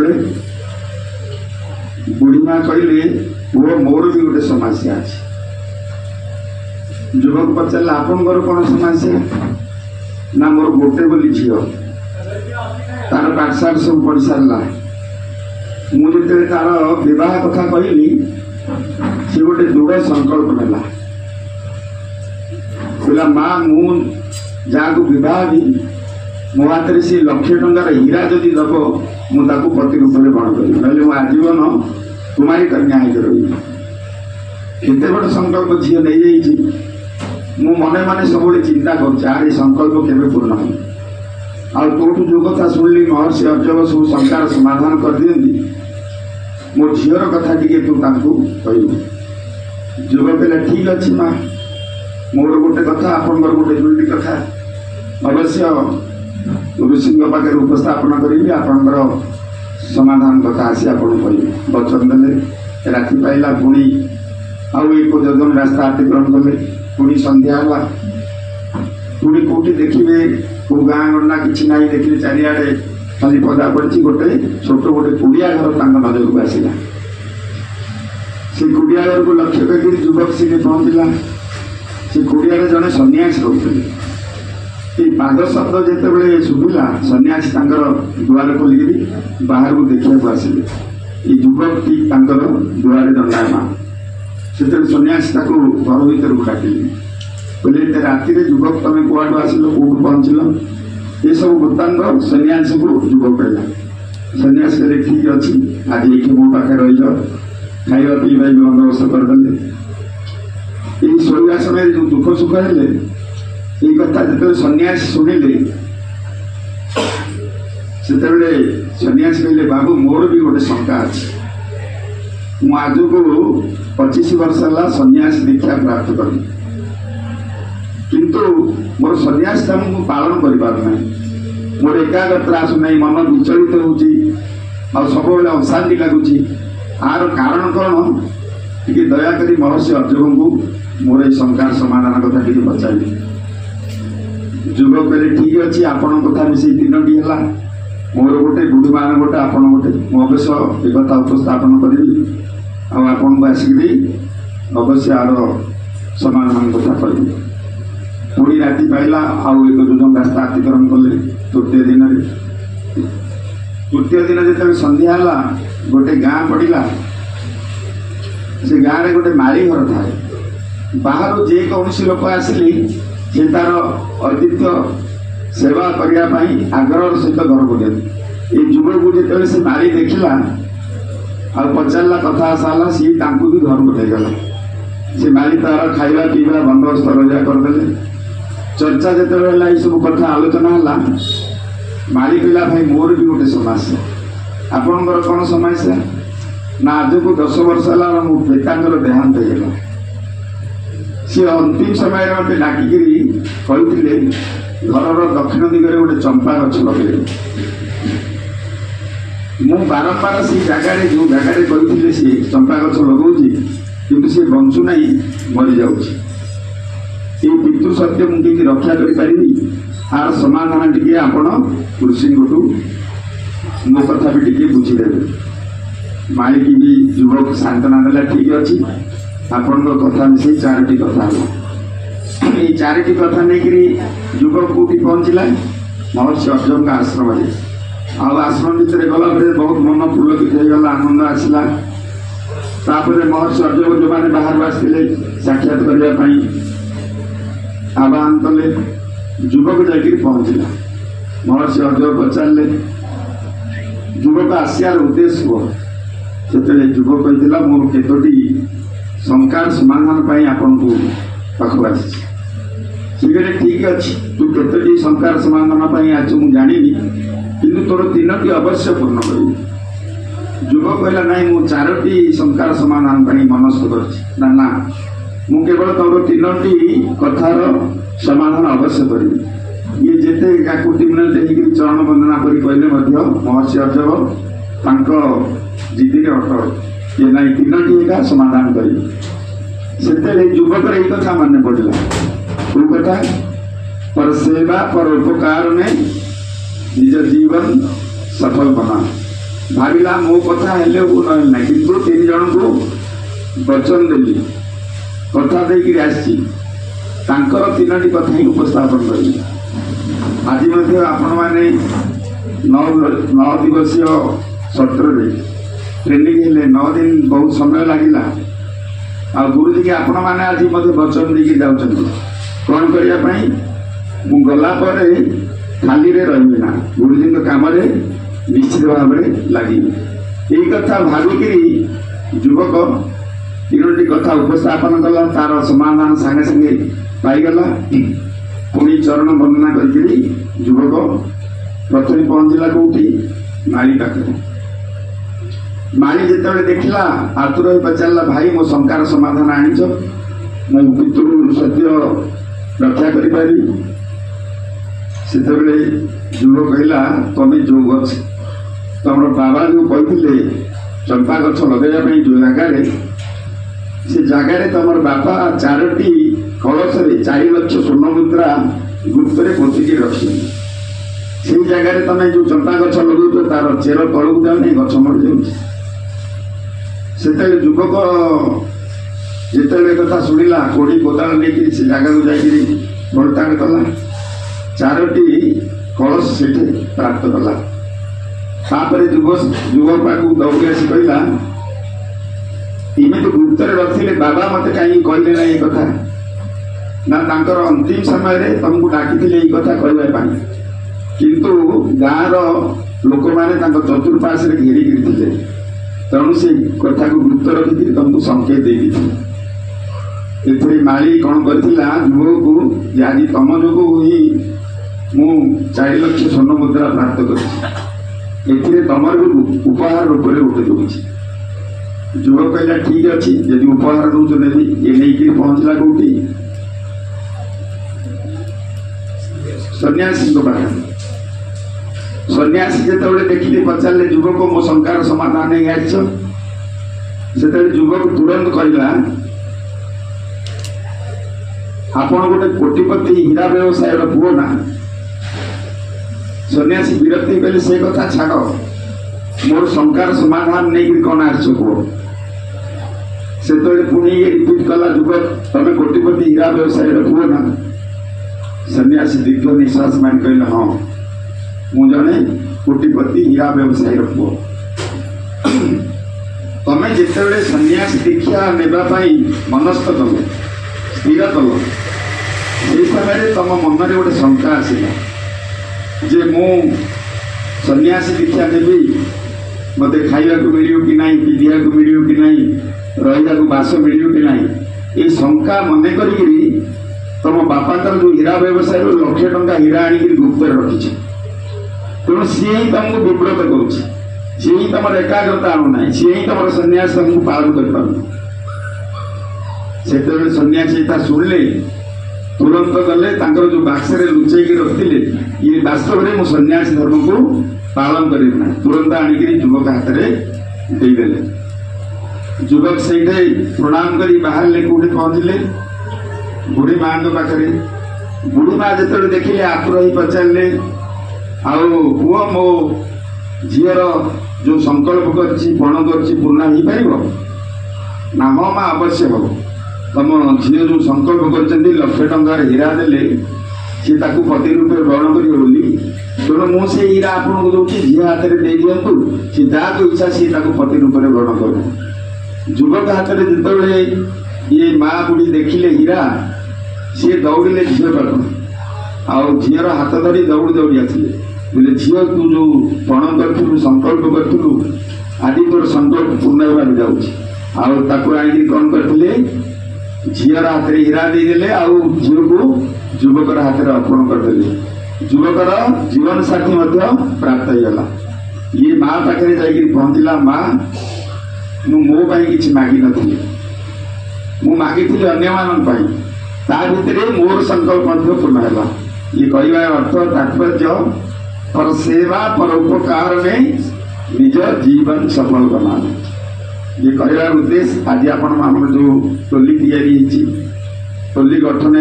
बुढ़ी माँ कहले वो मोर भी गोटे समस्या अच्छी युवक पचारे आपन घर कौन समस्या ना मोर गोटे बोली झील तार पाठशाला सब पढ़ी सारा मुझे तार विवाह कथा कहली सी गोटे दृढ़ संकल्प नेला बोला माँ मु जहाँ को विवाह भी मो हाथ में सी लाख टंकार हीरा जदि दब मुझे पति रूप में बण करी ना आजीवन कुमारी कन्या हो रही केते बड़ संकल्प झील नहीं जाइए मु मने मने सब चिंता कर संकल्प केवे पूर्ण हो ଆଉ ତୋଠୁ ଯୋଉ କଥା ଶୁଣିଲି ମହର୍ଷି ଅର୍ଜବ ସବୁ ଶଙ୍କାର ସମାଧାନ କରିଦିଅନ୍ତି। ମୋ ଝିଅର କଥା ଟିକେ ତୁ ତାଙ୍କୁ କହିବୁ। ଯୁବ କହିଲେ ଠିକ ଅଛି ମା, ମୋର ଗୋଟେ କଥା, ଆପଣଙ୍କର ଗୋଟେ ଦୁଇଟି କଥା ଅବଶ୍ୟ ଋଷିଙ୍କ ପାଖରେ ଉପସ୍ଥାପନ କରିବି, ଆପଣଙ୍କର ସମାଧାନ କଥା ଆସି ଆପଣଙ୍କୁ କହିବି। ବଚନ ଦେଲେ। ରାତି ପାଇଲା, ପୁଣି ଆଉ ଏକ ଯୋଜନ ରାସ୍ତା ଅତିକ୍ରମ କଲେ। ପୁଣି ସନ୍ଧ୍ୟା ହେଲା। ପୁଣି କୋଉଠି ଦେଖିବେ କୋଉ ଗାଁ ଗଣ୍ଡା କିଛି ନାହିଁ, ଦେଖିଲେ ଚାରିଆଡେ ଖାଲି ପଦା ପଡ଼ିଛି। ଗୋଟେ ଛୋଟ ଗୋଟେ କୁଡ଼ିଆ ଘର ତାଙ୍କ ନଜରକୁ ଆସିଲା। ସେ କୁଡ଼ିଆ ଘରକୁ ଲକ୍ଷ୍ୟ କରିକି ଯୁବକ ସେଠି ପହଞ୍ଚିଲା। ସେ କୁଡ଼ିଆରେ ଜଣେ ସନ୍ନ୍ୟାସୀ ରହୁଥିଲେ। এই ପାଦ ଶବ୍ଦ ଯେତେବେଳେ ଶୁଭିଲା, ସନ୍ନ୍ୟାସୀ ତାଙ୍କର ଦୁଆର ଖୋଲିକିରି ବାହାରକୁ ଦେଖିବାକୁ ଆସିଲେ। এই ଯୁବକଟି ତାଙ୍କର ଦୁଆରେ ଦଣ୍ଡାୟମାନ। ସେତେବେଳେ ସନ୍ନ୍ୟାସୀ ତାକୁ ଘର ଭିତରକୁ ଡାକିଲେ। କହିଲେ ଏତେ ରାତିରେ ଯୁବକ ତମେ କୁଆଡ଼ୁ ଆସିଲ, କୋଉଠୁ ପହଞ୍ଚିଲ? ଏସବୁ ବୃତ୍ତାନ୍ତ ସନ୍ନ୍ୟାସୀକୁ ଯୁବକ କହିଲା। ସନ୍ନ୍ୟାସୀ କହିଲେ ଠିକ ଅଛି, ଆଜି ଏଇଠି ମୋ ପାଖରେ ରହିଯାଅ, ଖାଇବା ପିଇବା ବି ବନ୍ଦୋବସ୍ତ କରିଦେଲେ। এই ଶୋଇବା ସମୟରେ ଯୋଉ ଦୁଃଖ ସୁଖ ହେଲେ, এই କଥା ଯେତେବେଳେ ସନ୍ନ୍ୟାସୀ ଶୁଣିଲେ, ସେତେବେଳେ ସନ୍ନ୍ୟାସୀ କହିଲେ ବାବୁ ମୋର ବି ଗୋଟେ ଶଙ୍କା ଅଛି। ମୁଁ ଆଜକୁ 25 ବର୍ଷ ହେଲା ସନ୍ନ୍ୟାସୀ ଦୀକ୍ଷା ପ୍ରାପ୍ତ କଲି, କିନ୍ତୁ ମୋର ସନ୍ନ୍ୟାସୀଟା ମୁଁ ପାଳନ କରିପାରୁନାହିଁ। ମୋର ଏକାଗ୍ରତା ଆସୁନାହିଁ, ମନ ବିଚଳିତ ହେଉଛି, ଆଉ ସବୁବେଳେ ଅଶାନ୍ତି ଲାଗୁଛି। ଆର କାରଣ କ'ଣ? ଟିକେ ଦୟାକରି ମହର୍ଷି ଅର୍ଜବଙ୍କୁ ମୋର এই ଶଙ୍କାର ସମାଧାନ କଥା ଟିକେ ପଚାରିବେ। ଯୁବକ କହିଲେ ଠିକ ଅଛି, ଆପଣଙ୍କ କଥା ମିଶେଇ 3ଟି ହେଲା। ମୋର ଗୋଟେ, ବୁଢ଼ୀମାନ ଗୋଟେ, ଆପଣ ଗୋଟେ। ମୁଁ ଅବଶ୍ୟ ଏ କଥା ଉପସ୍ଥାପନ କରିବି, ଆଉ ଆପଣଙ୍କୁ ଆସିକିରି ଅବଶ୍ୟ ଆର ସମାଧାନ କଥା କହିବି। ପୁଣି ରାତି ପାଇଲା, ଆଉ ଏକ ଯୋଜନ ରାସ୍ତା ଅତିକ୍ରମ କଲେ। ତୃତୀୟ ଦିନରେ, ତୃତୀୟ ଦିନ ଯେତେବେଳେ ସନ୍ଧ୍ୟା ହେଲା, ଗୋଟେ ଗାଁ ପଡ଼ିଲା। ସେ ଗାଁରେ ଗୋଟେ ମାଳି ଘର ଥାଏ। ବାହାରୁ ଯେକୌଣସି ଲୋକ ଆସିଲେ ସେ ତାର ଅତିଥ୍ୟ ସେବା କରିବା ପାଇଁ ଆଗ୍ରହର ସହିତ ଘରକୁ ଦିଅନ୍ତି। এই ଯୁବକକୁ ଯେତେବେଳେ ସେ ମାଳି ଦେଖିଲା, ଆଉ ପଚାରିଲା, କଥା ଆଶା ହେଲା, ସିଏ ତାଙ୍କୁ ବି ଘରକୁ ନେଇଗଲା। ସେ ମାଳି ତାର ଖାଇବା ପିଇବା ବନ୍ଦୋବସ୍ତ ରଜା କରିଦେଲେ। ଚର୍ଚ୍ଚା ଯେତେବେଳେ ହେଲା, ଏଇସବୁ କଥା ଆଲୋଚନା ହେଲା। ମାଳି କହିଲା, ଭାଇ ମୋର ବି ଗୋଟେ ସମସ୍ୟା। ଆପଣଙ୍କର କ'ଣ ସମସ୍ୟା? ନା ଆଜକୁ 10 ବର୍ଷ ହେଲା ମୋ ପିତାଙ୍କର ଦେହାନ୍ତ ହେଇଗଲା। ସିଏ ଅନ୍ତିମ ସମୟରେ ମୋତେ ଡାକିକିରି କହିଥିଲେ ଘରର ଦକ୍ଷିଣ ଦିଗରେ ଗୋଟେ ଚମ୍ପା ଗଛ ଲଗେଇବେ। ମୁଁ ବାରମ୍ବାର ସେଇ ଜାଗାରେ, ଯୋଉ ଜାଗାରେ କହିଥିଲେ ସିଏ ଚମ୍ପା ଗଛ ଲଗାଉଛି, କିନ୍ତୁ ସେ ବଞ୍ଚୁନାହିଁ, ମରିଯାଉଛି। এই ପିତୃ ସତ୍ୟ ମୁଁ କେମିତି ରକ୍ଷା କରିପାରିବି, ଆର ସମାଧାନ ଟିକେ ଆପଣ ଋଷିଙ୍କଠୁ ମୋ କଥା ବି ଟିକେ ବୁଝିଦେବେ। ମାଳିକି ବି ଯୁବକ ସାନ୍ତ୍ୱନା ଦେଲା, ଠିକ ଅଛି, ଆପଣଙ୍କ କଥା ମିଶେଇ 4ଟି କଥା ହେଲା। এই 4ଟି କଥା ନେଇକିରି ଯୁବକ କୋଉଠି ପହଞ୍ଚିଲା? ମହର୍ଷି ଅର୍ଜବଙ୍କ ଆଶ୍ରମରେ। ଆଉ ଆଶ୍ରମ ଭିତରେ ଗଲାପରେ ବହୁତ ମନ ପୁଲକିତ ହେଇଗଲା, ଆନନ୍ଦ ଆସିଲା। ତାପରେ ମହର୍ଷି ଅର୍ଜବ ଯୋଉମାନେ ବାହାରୁ ଆସିଥିଲେ ସାକ୍ଷାତ କରିବା ପାଇଁ ଆହ୍ୱାନ କଲେ। ଯୁବକ ଯାଇକିରି ପହଞ୍ଚିଲା। ମହର୍ଷି ଅର୍ଜବ ପଚାରିଲେ, ଯୁବକ ଆସିବାର ଉଦ୍ଦେଶ୍ୟ କ'ଣ? ସେତେବେଳେ ଯୁବକ କହିଥିଲା, ମୋର କେତୋଟି ଶଙ୍କାର ସମାଧାନ ପାଇଁ ଆପଣଙ୍କୁ ପାଖକୁ ଆସିଛି। ସେ କହିଲେ ଠିକ ଅଛି, ତୁ କେତୋଟି ଶଙ୍କାର ସମାଧାନ ପାଇଁ ଆସିଛୁ ମୁଁ ଜାଣିନି, କିନ୍ତୁ ତୋର 3ଟି ଅବଶ୍ୟ ପୂର୍ଣ୍ଣ କରିବି। ଯୁବକ କହିଲା, ନାଇଁ ମୁଁ 4ଟି ଶଙ୍କାର ସମାଧାନ ପାଇଁ ମନସ୍ଥ କରିଛି। ନା ନା, ମୁଁ କେବଳ ତୋର 3ଟି କଥାର ସମାଧାନ ଅବଶ୍ୟ କରିବି। ଇଏ ଯେତେ କାକୁଟି ମିନଟ ହେଇକି ଚରଣ ବନ୍ଦନା କରି କହିଲେ ମଧ୍ୟ ମହର୍ଷି ଅର୍ଜବ ତାଙ୍କ ଜିଦିରେ ଅଟଳ। ଇଏ ନାଇଁ 3ଟି ଏକା ସମାଧାନ କରିବି। ସେତେବେଳେ ଯୁବକର ଏଇ କଥା ମନେ ପଡ଼ିଲା। କୋଉ କଥା? पर सेवा पर उपकार में निज जीवन सफल बना। भाविला मो कथा हेले वो ना, किंतु 3 जन को वचन देली, कथा देकी आसी तांकर 3टी कथा ही उपस्थापन करी। आज मध्य आपण माने 9 दिवसीय सत्र रे ट्रेनिंग हेले 9 दिन बहुत समय लागिला। आ गुरुजी के आपण माने आज मध्य वचन देकी जाउछन कोन करिया पई मु गला परे खाली रे रहिबे ना, गुरुजी के काम रे निश्चित भाव में लगी। यही कथा भाविकी युवक 3टी कथा उपस्थापन कला, तार समाधान संगे संगे पाईगला। पुणी चरण वंदना करी युवक प्रथम पहुंचला कौटी माली पाखे माली जिते देखला आतुर हो पचारा भाई मो शंकार समाधान आनीच मो पितृ सत्य रक्षा करी से जुव कहला तमें जो गछ तुम बाबा जो कहते चंपा गछ लगे जो जगार से जगार तुम बापा 4टी कलश 4 लाख स्वर्ण मुद्रा गुप्त पोतिकी रखी से जगार तुम जो चंपा गछ लगे तार चेर तलू जाऊनी गछ मरी जाते युवक जिते कथा शुणिला कोड़ी कोदाल लेकिन से जगह को जाकि बड़ताड़ कला 4टी कलश से प्राप्त कला युवक पाक दौड़ी आसी कहला इमें तो गुप्त रखिले बाबा मत कहीं कहले ना ये कथा ना तांकर अंतिम समय तुमको डाकी कथा कहवाई किंतु गाँव लोक मैंने चतुर्पाश घेरिकी तेणु से कथा को गुप्त रखी तुमको संकेत दे माली कौन करथिला युवक को आज तुम जो ही मु 4 लाख स्वर्ण मुद्रा प्राप्त कर तुमर भी उपहार रूप में उठे दूसरी युवक कहला ठीक अच्छे यदि उपहार दौच नेबी ये नहीं पहुंचला कौटी सन्यासी पाखे सन्यासी जो देखिले पचारे युवक मो शंकार समाधान नहीं आस युवक तुरंत कहला आपण गोटे कोटिपति हीरा व्यवसाय पुओ ना सन्यासी विरक्ति कहले से कथा छाड़ मोर शंकार समाधान नहीं कौन आस से पुणी रिपीट कला युवक तमें कोटिपति हीरा व्यवसाय पुओ ना सन्यासी दीर्घ निश्वास मान कहले हाँ मु जने कोटिपति हीरा व्यवसाय पुओ तमें जिते सन्यासी दीक्षा नेबाई मनस्थ कल स्थिर कल से समय तुम मन में गोटे शंका आसला जे मु सन्यासी दीक्षा नेबी मत खाइबा मिल कि नहीं पिंधा मिल कि नहीं रहा बास मिल कि नहीं ये शंका मन करी तुम बापा जो हीरा व्यवसाय 1 लाख टंका हीरा आनिक गुप्त रखी तेणु सी ही तुमको विव्रत कर तुम एकाग्रता आणुना सी ही तुम सन्यास तुमको पालन कर सन्यासी शुणिले तुरंत गले जो बाक्सरे लुचेक रखिले ये वास्तव में मो सन्यासी धर्म को पालन करना तुरंत आनिक युवक हाथ में देदेले युवक से प्रणाम कर बाहर कौटे पहुंचले बुढ़ी माँ पाखे बुढ़ी माँ जो देखिले आतुर ही पचारे पुओ मो झीर जो संकल्प करण कर पूर्ण हो पार ना हाँ माँ अवश्य हम तुम झी जो संकल्प कर 1 लाख टंकार हीरा देले सी पति रूपे ग्रहण कर तेणु मुझे हीरा आपको दूसरी झी हाथ में दे दिंतु सी जहाँ इच्छा सी पति रूप में ग्रहण कर युवक हाथ में जिते ये माँ बुढ़ी देखिले हीरा सी दौड़े झील पाख आउ झीर हाथ धरी दौड़ी दौड़ी आसले बोले झील तू जो पण करूँ संकल्प करूँ आज तोर संकल्प पूर्ण होगा जाऊँ आनिक कौन करते झीर हाथ में हीरा देदेले आउ झील को युवक हाथ में अर्पण करदे युवकर जीवन साथी प्राप्त होगा ये माँ पाखे जा पहुँचला माँ मो कि मागी नी मु मागी अन्य मान ता भितर मोर संकल्प पूर्ण है ये कहवा अर्थ तात्पर्य पर सेवा पर उपकार में निज जीवन सफल बना ये कहवार उद्देश्य आज आप जो टोली तैयारी टोली गठन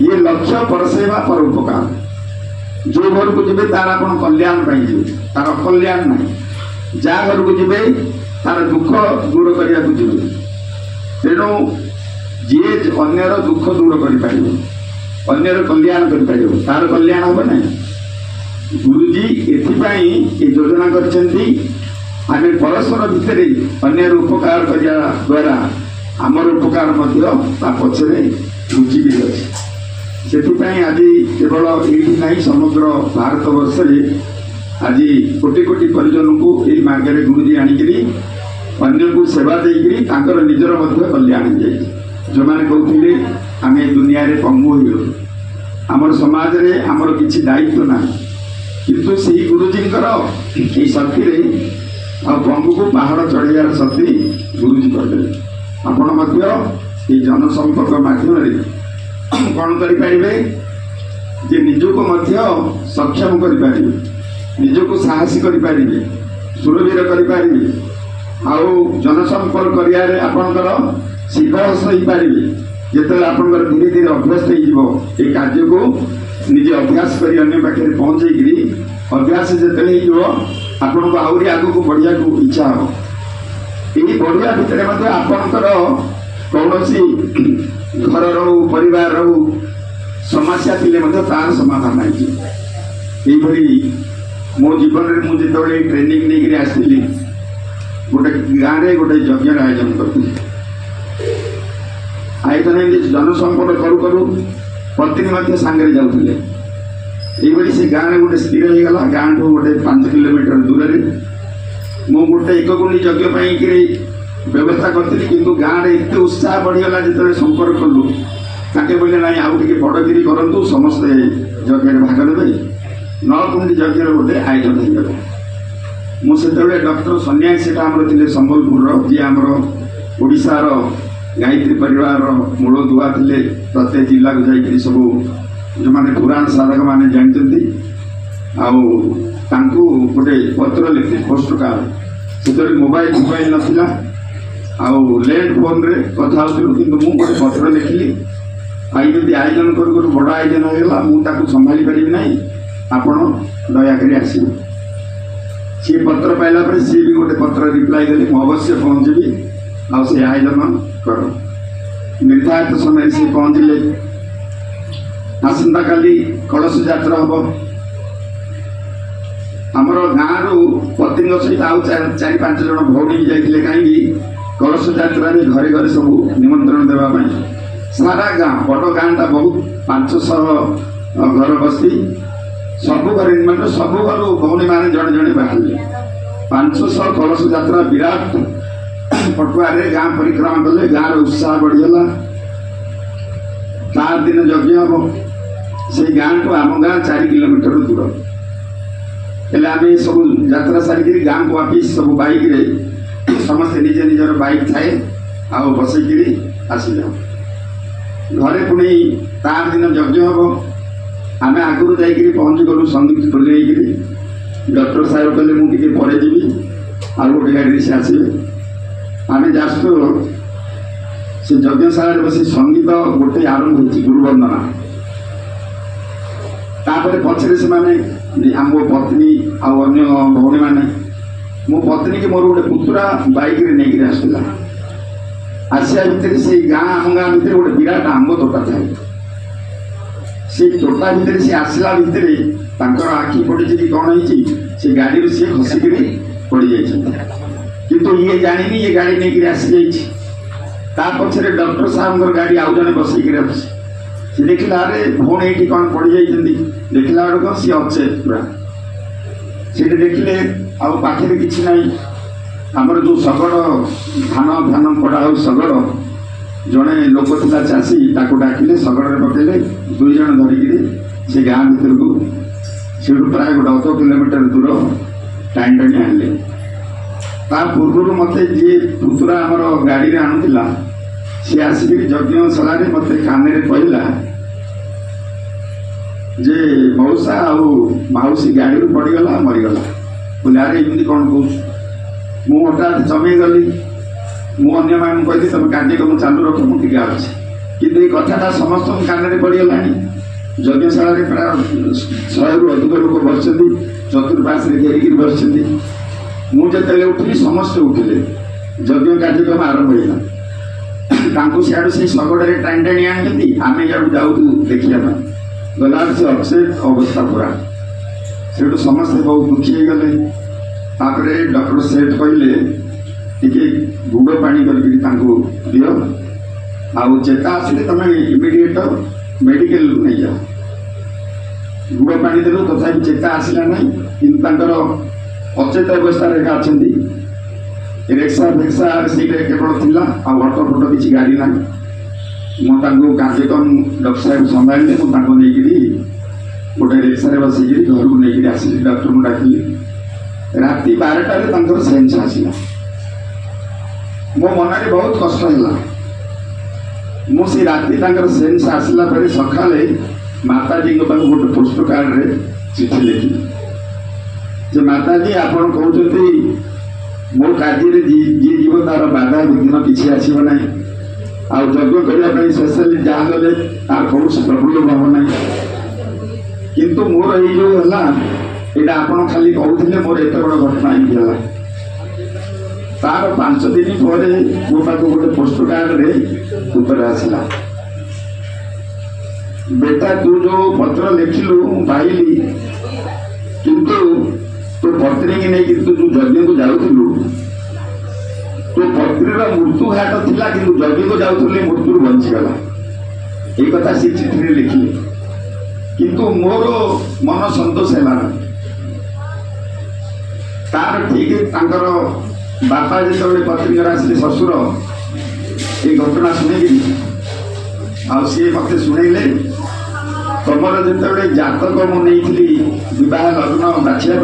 ये लक्ष्य पर सेवा पर उपकार जो घर को जी तार आप कल्याण जी तार अकल्याण ना जहाँ घर को जी तार दुख दूर करने को जी तेणु जी अन्यर दुख दूर कर अन्यर कल्याण कर तार कल्याण हम ना गुरुजी एथिपाई ये योजना कर परस्पर भितर अन्य उपकार करने द्वारा आमर उपकार पछरे लुचिकी अच्छे से आज केवल ये ना समग्र भारत वर्ष आज कोटि कोटि परिजन को यही मार्ग गुरुजी आनिकी अन्य को सेवा देकर निजर कल्याण जाए जो मैंने कहते आम दुनिया पंगु हो आमर समाज रे आमर किसी दायित्व ना କିନ୍ତୁ ସେଇ ଗୁରୁଜୀଙ୍କର ଏଇ ଶକ୍ତିରେ ଆଉ ପଙ୍ଗୁକୁ ପାହାଡ଼ ଚଢ଼େଇବାର ଶକ୍ତି ଗୁରୁଜୀ କରିଦେଲେ। ଆପଣ ମଧ୍ୟ এই ଜନସମ୍ପର୍କ ମାଧ୍ୟମରେ କ'ଣ କରିପାରିବେ ଯେ ନିଜକୁ ମଧ୍ୟ ସକ୍ଷମ କରିପାରିବେ, ନିଜକୁ ସାହସୀ କରିପାରିବେ, ସୁରବୀର କରିପାରିବେ, ଆଉ ଜନସମ୍ପର୍କ କରିବାରେ ଆପଣଙ୍କର ସିଦ୍ଧହସ ହେଇପାରିବେ। ଯେତେବେଳେ ଆପଣଙ୍କର ଧୀରେ ଧୀରେ ଅଭ୍ୟାସ ହେଇଯିବ এই କାର୍ଯ୍ୟକୁ ନିଜେ ଅଭ୍ୟାସ କରି ଅନ୍ୟ ପାଖରେ ପହଞ୍ଚେଇକିରି ଅଭ୍ୟାସ ଯେତେବେଳେ ହେଇଯିବ ଆପଣଙ୍କୁ ଆହୁରି ଆଗକୁ ବଢ଼ିବାକୁ ଇଚ୍ଛା ହେବ। ଏହି ବଢ଼ିବା ଭିତରେ ମଧ୍ୟ ଆପଣଙ୍କର କୌଣସି ଘରର ହଉ ପରିବାରର ହଉ ସମସ୍ୟା ଥିଲେ ମଧ୍ୟ ତାର ସମାଧାନ ହେଇଯିବ। এইଭଳି ମୋ ଜୀବନରେ ମୁଁ ଯେତେବେଳେ ଟ୍ରେନିଂ ନେଇକରି ଆସିଥିଲି ଗୋଟେ ଗାଁରେ ଗୋଟେ ଯଜ୍ଞର ଆୟୋଜନ କରିଥିଲି। ଆୟୋଜନ ଏମିତି ଜନସମ୍ପର୍କ କରୁ କରୁ ପତ୍ନୀ ମଧ୍ୟ ସାଙ୍ଗରେ ଯାଉଥିଲେ। এইଭଳି ସେ ଗାଁରେ ଗୋଟେ ସ୍ଥିର ହେଇଗଲା। ଗାଁଠୁ ଗୋଟେ 5 କିଲୋମିଟର ଦୂରରେ ମୁଁ ଗୋଟେ ଏକଗୁଣି ଯଜ୍ଞ ପାଇଁକିରି ବ୍ୟବସ୍ଥା କରିଥିଲି। କିନ୍ତୁ ଗାଁରେ ଏତେ ଉତ୍ସାହ ବଢ଼ିଗଲା ଯେତେବେଳେ ସମ୍ପର୍କ କଲୁ, ତାଙ୍କେ କହିଲେ ନାଇଁ ଆଉ ଟିକେ ବଡ଼ଗିରି କରନ୍ତୁ, ସମସ୍ତେ ଯଜ୍ଞରେ ଭାଗ ନେବେ। 9 କୁଣ୍ଡି ଯଜ୍ଞର ଗୋଟେ ଆୟୋଜନ ହେଇଗଲା। ମୁଁ ସେତେବେଳେ ଡକ୍ଟର ସନ୍ନ୍ୟାସୀ ସେଟା ଆମର ଥିଲେ ସମ୍ବଲପୁରର, ଯିଏ ଆମର ଓଡ଼ିଶାର ଗାୟତ୍ରୀ ପରିବାରର ମୂଳ ଦୁଆ ଥିଲେ। ପ୍ରତ୍ୟେକ ଜିଲ୍ଲାକୁ ଯାଇକରି ସବୁ ଯେଉଁମାନେ ପୁରାଣ ସାଧକମାନେ ଜାଣିଛନ୍ତି ଆଉ ତାଙ୍କୁ ଗୋଟେ ପତ୍ର ଲେଖିଲି, ପୋଷ୍ଟ କାର୍ଡ଼। ସେତେବେଳେ ମୋବାଇଲ ନଥିଲା, ଆଉ ଲ୍ୟାଣ୍ଡ ଫୋନ୍ରେ କଥା ହେଉଥିଲୁ। କିନ୍ତୁ ମୁଁ ଗୋଟେ ପତ୍ର ଲେଖିଲି, ଆଉ ଯଦି ଆୟୋଜନ କରୁ କରୁ ବଡ଼ ଆୟୋଜନ ହୋଇଗଲା, ମୁଁ ତାକୁ ସମ୍ଭାଳି ପାରିବି ନାହିଁ, ଆପଣ ଦୟାକରି ଆସିବେ। ସିଏ ପତ୍ର ପାଇଲା ପରେ ସିଏ ବି ଗୋଟେ ପତ୍ର ରିପ୍ଲାଏ ଦେଲେ, ମୁଁ ଅବଶ୍ୟ ପହଞ୍ଚିବି, ଆଉ ସେ ଆୟୋଜନ କର। ନିର୍ଦ୍ଧାରିତ ସମୟରେ ସେ ପହଞ୍ଚିଲେ। ଆସନ୍ତାକାଲି କଳସ ଯାତ୍ରା ହେବ। ଆମର ଗାଁରୁ ପତିଙ୍କ ସହିତ ଆଉ 4-5 ଜଣ ଭଉଣୀ ବି ଯାଇଥିଲେ। କାହିଁକି କଳସ ଯାତ୍ରାରେ ଘରେ ଘରେ ସବୁ ନିମନ୍ତ୍ରଣ ଦେବା ପାଇଁ ସାରା ଗାଁ, ବଡ଼ ଗାଁଟା ବହୁତ 500 ଘର ବସ୍ତି, ସବୁ ଘରେ ନିମନ୍ତ୍ରଣ, ସବୁ ଘରୁ ଭଉଣୀମାନେ ଜଣେ ଜଣେ ବାହାରିଲେ। 500 କଳସ ଯାତ୍ରା ବିରାଟ ପଟୁଆରେ ଗାଁ ପରିକ୍ରମା କଲେ। ଗାଁର ଉତ୍ସାହ ବଢ଼ିଗଲା। ତାର ଦିନ ଯଜ୍ଞ ହେବ। ସେଇ ଗାଁଠୁ ଆମ ଗାଁ 4 କିଲୋମିଟର ଦୂର। ହେଲେ ଆମେ ସବୁ ଯାତ୍ରା ସାରିକିରି ଗାଁକୁ ୱାପିସ୍ ସବୁ ବାଇକ୍ରେ, ସମସ୍ତେ ନିଜ ନିଜର ବାଇକ୍ ଥାଏ, ଆଉ ବସେଇକିରି ଆସିଯାଉ। ଘରେ ପୁଣି ତାର ଦିନ ଯଜ୍ଞ ହେବ। ଆମେ ଆଗରୁ ଯାଇକିରି ପହଞ୍ଚି ଗଲୁ ସଙ୍ଗୀତ ଖୋଲି ହେଇକିରି। ଡକ୍ଟର ସାହେବ କହିଲେ ମୁଁ ଟିକେ ପରେ ଯିବି, ଆଉ ଗୋଟେ ଗାଡ଼ିରେ ସେ ଆସିବେ। ଆମେ ଯାଜପୁର ସେ ଯଜ୍ଞଶାଳାରେ ବସି ସଙ୍ଗୀତ ଗୋଟେ ଆରମ୍ଭ ହୋଇଛି, ଗୁରୁବନ୍ଦନା। ତାପରେ ପଛରେ ସେମାନେ ମୋ ପତ୍ନୀ ଆଉ ଅନ୍ୟ ଭଉଣୀମାନେ, ମୋ ପତ୍ନୀକି ମୋର ଗୋଟେ ପୁତୁରା ବାଇକ୍ରେ ନେଇକିରି ଆସିଥିଲା। ଆସିବା ଭିତରେ ସେଇ ଗାଁ, ଆମ ଗାଁ ଭିତରେ ଗୋଟେ ବିରାଟ ଆମ୍ବ ତୋଟା ଥାଏ। ସେଇ ତୋଟା ଭିତରେ ସେ ଆସିଲା ଭିତରେ ତାଙ୍କର ଆଖି ପଡ଼ିଛି କି କ'ଣ ହେଇଛି, ସେ ଗାଡ଼ିରୁ ସିଏ ଖସିକିରି ପଡ଼ିଯାଇଛନ୍ତି। କିନ୍ତୁ ଇଏ ଜାଣିନି ଇଏ ଗାଡ଼ି ନେଇକିରି ଆସିଯାଇଛି। ତା ପଛରେ ଡକ୍ଟର ସାହେବଙ୍କର ଗାଡ଼ି ଆଉ ଜଣେ ବସେଇକିରି ଅଛି। ସେ ଦେଖିଲା, ଆରେ ଭଉଣୀ ଏଇଠି କ'ଣ ପଡ଼ିଯାଇଛନ୍ତି। ଦେଖିଲା ବେଳକୁ ସିଏ ଅଚେତ ପୁରା। ସେଠି ଦେଖିଲେ ଆଉ ପାଖରେ କିଛି ନାହିଁ। ଆମର ଯେଉଁ ଶଗଡ଼, ଧାନ ପଡ଼ା ହଉ ଶଗଡ଼, ଜଣେ ଲୋକ ଥିଲା ଚାଷୀ, ତାକୁ ଡାକିଲେ, ଶଗଡ଼ରେ ପକେଇଲେ, 2 ଜଣ ଧରିକିରି ସେ ଗାଁ ଭିତରକୁ, ସେଠୁ ପ୍ରାୟ ଗୋଟେ 1 କିଲୋମିଟର ଦୂର ଟାଣି ଟାଣି ଆଣିଲେ। ତା ପୂର୍ବରୁ ମୋତେ ଯିଏ ପୁତୁରା ଆମର ଗାଡ଼ିରେ ଆଣୁଥିଲା, ସେ ଆସିକିରି ଯଜ୍ଞଶାଳାରେ ମୋତେ କାନରେ କହିଲା ଯେ ମଉସା ଆଉ ମାଉସୀ ଗାଡ଼ିରୁ ପଡ଼ିଗଲା, ମରିଗଲା। ବୋଲେ ଆରେ ଏମିତି କ'ଣ କହୁଛୁ? ମୁଁ ହଠାତ୍ ଜମେଇ ଗଲି। ମୁଁ ଅନ୍ୟମାନଙ୍କୁ କହିଲି ତମେ କାର୍ଯ୍ୟକ୍ରମ ଚାଲୁ ରଖ, ମୁଁ ଟିକେ ଅଛି। କିନ୍ତୁ ଏଇ କଥାଟା ସମସ୍ତଙ୍କ କାନରେ ପଡ଼ିଗଲାଣି। ଯଜ୍ଞଶାଳାରେ ପ୍ରାୟ 100ରୁ ଅଧିକ ଲୋକ ବସିଛନ୍ତି, ଚତୁର୍ପାର୍ଶ୍ୱରେ ଘେରିକିରି ବସିଛନ୍ତି। ମୁଁ ଯେତେବେଳେ ଉଠିଲି ସମସ୍ତେ ଉଠିଲେ। ଯଜ୍ଞ କାର୍ଯ୍ୟକ୍ରମ ଆରମ୍ଭ ହେଇଗଲା। ତାଙ୍କୁ ସିଆଡ଼ୁ ସେଇ ଶଗଡ଼ରେ ଟାଣି ଟାଣି ଆଣିଛନ୍ତି, ଆମେ ଇଆଡ଼ୁ ଯାଉଛୁ ଦେଖିବା ପାଇଁ। ଗଲାବେଳେ ସେ ଅପସେଟ୍ ଅବସ୍ଥା ପୁରା। ସେଠୁ ସମସ୍ତେ ବହୁତ ଦୁଃଖୀ ହେଇଗଲେ। ତାପରେ ଡକ୍ଟର ସେଠ କହିଲେ ଟିକେ ଗୁଡ଼ ପାଣି କରିକିରି ତାଙ୍କୁ ଦିଅ, ଆଉ ଚେତା ଆସିଲେ ତମେ ଇମିଡ଼ିଏଟ୍ ମେଡ଼ିକାଲକୁ ନେଇଯାଅ। ଗୁଡ଼ ପାଣି ଦେଲୁ, ତଥାପି ଚେତା ଆସିଲା ନାହିଁ। କିନ୍ତୁ ତାଙ୍କର ଅଚେତ ଅବସ୍ଥାରେ ଏକା ଅଛନ୍ତି। ରିକ୍ସା ଫେକ୍ସା ସେଇଟା କେବଳ ଥିଲା, ଆଉ ଅଟୋ ଫଟୋ କିଛି ଗାଡ଼ି ନାହିଁ। ମୁଁ ତାଙ୍କୁ କାର୍ଯ୍ୟକ୍ରମ ଡକ୍ଟର ସାହେବ ସମ୍ଭାଳିଲେ। ମୁଁ ତାଙ୍କୁ ନେଇକିରି गोटे रिक्शा बसिक घर को लेकर आसिली डॉक्टर को डाकिली राति 12टार सेन्स आसला मो मन में बहुत कष्ट है मुझे राति सेन्स आसला सका माताजी गोटे पोस्ट कार्ड रे चिठी लिखी जे माताजी आपड़ कहते मो कार्य जी जीव तार बाधा विघ्न किसी आसना आज्ञ करने स्पेशली जहाँ गले तार कौन प्रॉब्लम हम ना किंतु मोर ये आपड़ खाली कहते मोर एत बड़ घटना है तार 5 दिन पर मो पाक गोटे पोस्ट कार्ड रे उत्तर आसला बेटा तू जो पत्र लिखिलु पाइली किंतु तो पत्री की नहीं तू जो यज्ञ को जाऊलु तो पत्रीर मृत्यु घाट थिला किंतु यज्ञ को जाऊले मृत्यु बंचीगला ये कथा से चिठी लिखिले किंतु मोर मन संतोष है तार ठीक तांकर बापा जो पत्नी आसिले शशुर ये घटना शुणी सी मत शुणेले तुमर जो जातक मुझे विवाह लग्न बाछा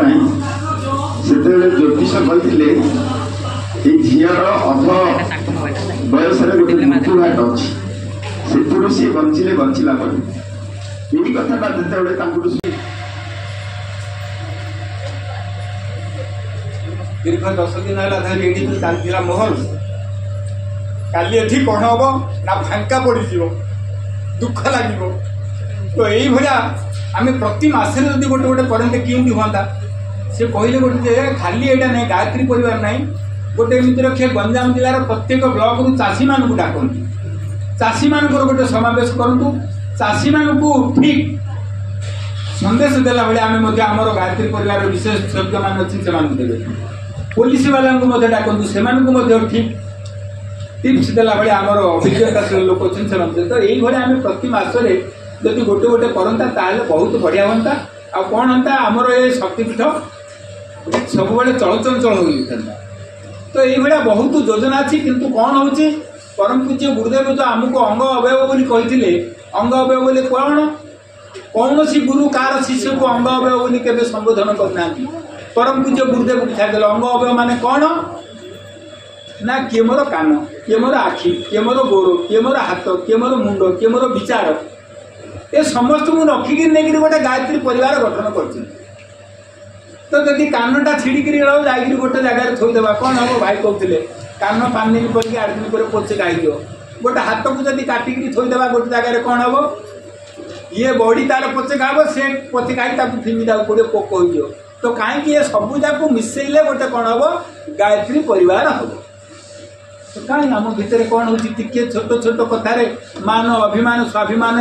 से ज्योतिष कहते झीर अध बयस गोटे मृत्युघाट अच्छी से सी बंचिले बंचला यही कथा जो दीर्घ 10 दिन है चलता मोहन काली एठी कौन हम ना फांका पड़ दुख लगे तो यही भाया आम प्रति मसरे जब गोटे गोटे करते क्यों हाँ सी कहले गोटे खाली यहाँ ना गायत्री परिवार ना गोटे एमती रखे गंजाम जिलार प्रत्येक ब्लॉक रु चाषी मानू डाकती चाषी मान गोटे समावेश करूँ चाषी मान ठीक संदेश देला भाई आम आमर गायत्री परिवार विशेषज्ञ मान अच्छी से देवे पुलिस वाला डाकतु से ठीक टिप्स देला भाई आमर अभिज्ञता लोक अच्छे तो यही आम प्रति मसरे जदि गोटे गोटे करता ताले बहुत बढ़िया हाँ आ कौन हाँ आमर ये शक्तिपीठ सब चलचंचल हो तो ये बहुत योजना अच्छी किंतु कौन हो परम पूज्य गुरुदेव जो आमको अंग अवयव बोली कहते अंग अवयव बोले कौन कौन सी गुरु कार शिष्य को अंग अवयव बोली केबे संबोधन करना परम पूज्य गुरुदेव बुझादेल अंग अवयव माने कौन ना किए मोर कान किए मोर आखि किए मोर गोड़ किए मोर हाथ किए मोर मुंड किए मोर विचार ये समस्त को रखिकी नहीं गोटे गायत्री परिवार गठन कर तो जदि कानटा छिड़िकी जाकि गोटे जगह थोदेवा कौन हम भाई कहते कान 5 दिन पर 8 दिन पर पोचे गाई गोटे हाथ को जब काटिकी थोदेवा गोटे जगह कौन हम ये बॉडी तार पोचे खाब से पोचे खाई फिंगी पड़े पोक हो तो कहीं ये सबू जाक मिसेले गोटे कौन हम गायत्री परिवार हम तो कहीं आम भितर कौन हो छोट छोट कथार मान अभिमान स्वाभिमान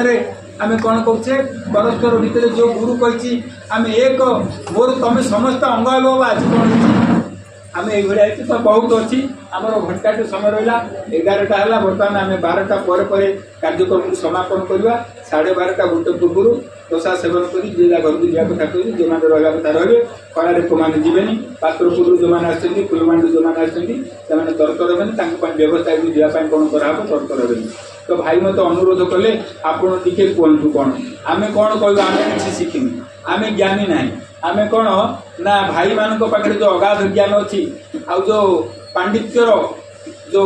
आम कौन कहे परस्पर भितर जो गुरु कही आम एक मोर तुम समस्त अंग आज कौन आम ये तो बहुत अच्छी आमर घंटाटे समय रहा 11टा है बर्तमान आम 12टा पर कार्यक्रम समापन करवा 12:30 गोटे पूर्व प्रसाद सेवन कर घर को जा कथा कह जो रहा कथा रे कलारे को मैंने जीवेनि पात्रपुर जो मैंने फुलमांडी जो मैंने तर्क रहे व्यवस्था जावाई कौन कराब तर्क रहे तो भाई मत अनुरोध कले आपड़ टी कहतु कौन आम कौन कह आम किसी शिखिनी आम ज्ञानी ना आम कौन ना भाई मान पाखे जो अगाध ज्ञान अच्छी आउ जो पांडित्यर जो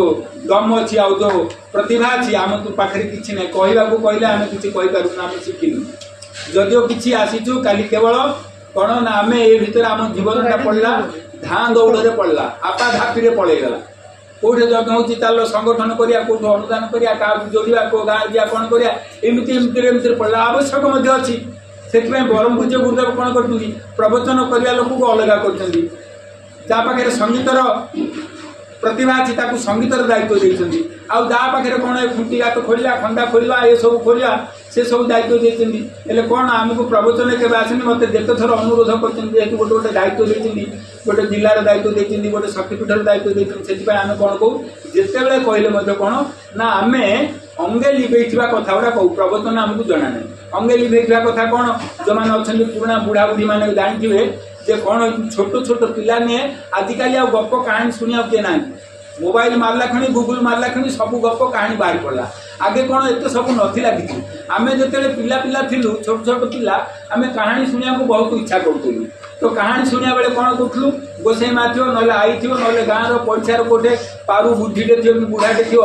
दम अच्छी आउ जो प्रतिभा अच्छी आम तो पाखे किसी ना कहवाक कहले आम किसी कहीपरूना आम शिखिनी जदिओ किसी आसीचु काली केवल कौन ना आम ये भितर आम जीवनटा पड़ा धाँ दौड़ पड़ा आपा धापी पलैगला कौटे जगह हो चलो संगठन करा कौट अनुदान करा क्या जोड़ा कौ गाँव जा कौन करा एमती पड़ा आवश्यक अच्छी से बरम पूज्य गुरुदेव कौन कर प्रवचन करने लोक को अलग कर संगीतर प्रतिभा अच्छी संगीतर दायित्व देते आउ पाखे कौन खुंटी गात खोलिया खंडा खोलिया ये सब खोलिया से सब दायित्व देते कौन आमको प्रवचन के आसनी मत जिते थर अनुरोध कर गोटे गोटे दायित्व देते गोटे जिलार दायित्व देते गोटे शक्तिपीठर दायित्व देते से आम कौन कहूँ जिते कहले कौन ना आम अंगे लिभे कथा गुड़ा कहू प्रवचन आमको जना ना अंगे लिभे कथा कौन जो मैंने अच्छा पुराणा बुढ़ा बुढ़ी मैंने जानते जे कौन छोट छोट पिला निए आजिकल आ गप कहानी शुणा किए ना मोबाइल मारला खणी गूगल मारला खणी सब गप कहानी बाहर पड़ा आगे कौन एत सब नाला कि आम जो पिला पिला थिलु छोट छोट पिला आम कहानी शुणा को बहुत इच्छा करूँ तो कहानी शुणा बेले कौन करूँ गोसाई माँ थो ना आई थो ना गाँव रड़शार कौटे पारू बुढ़ीटे थी बुढ़ाटे थी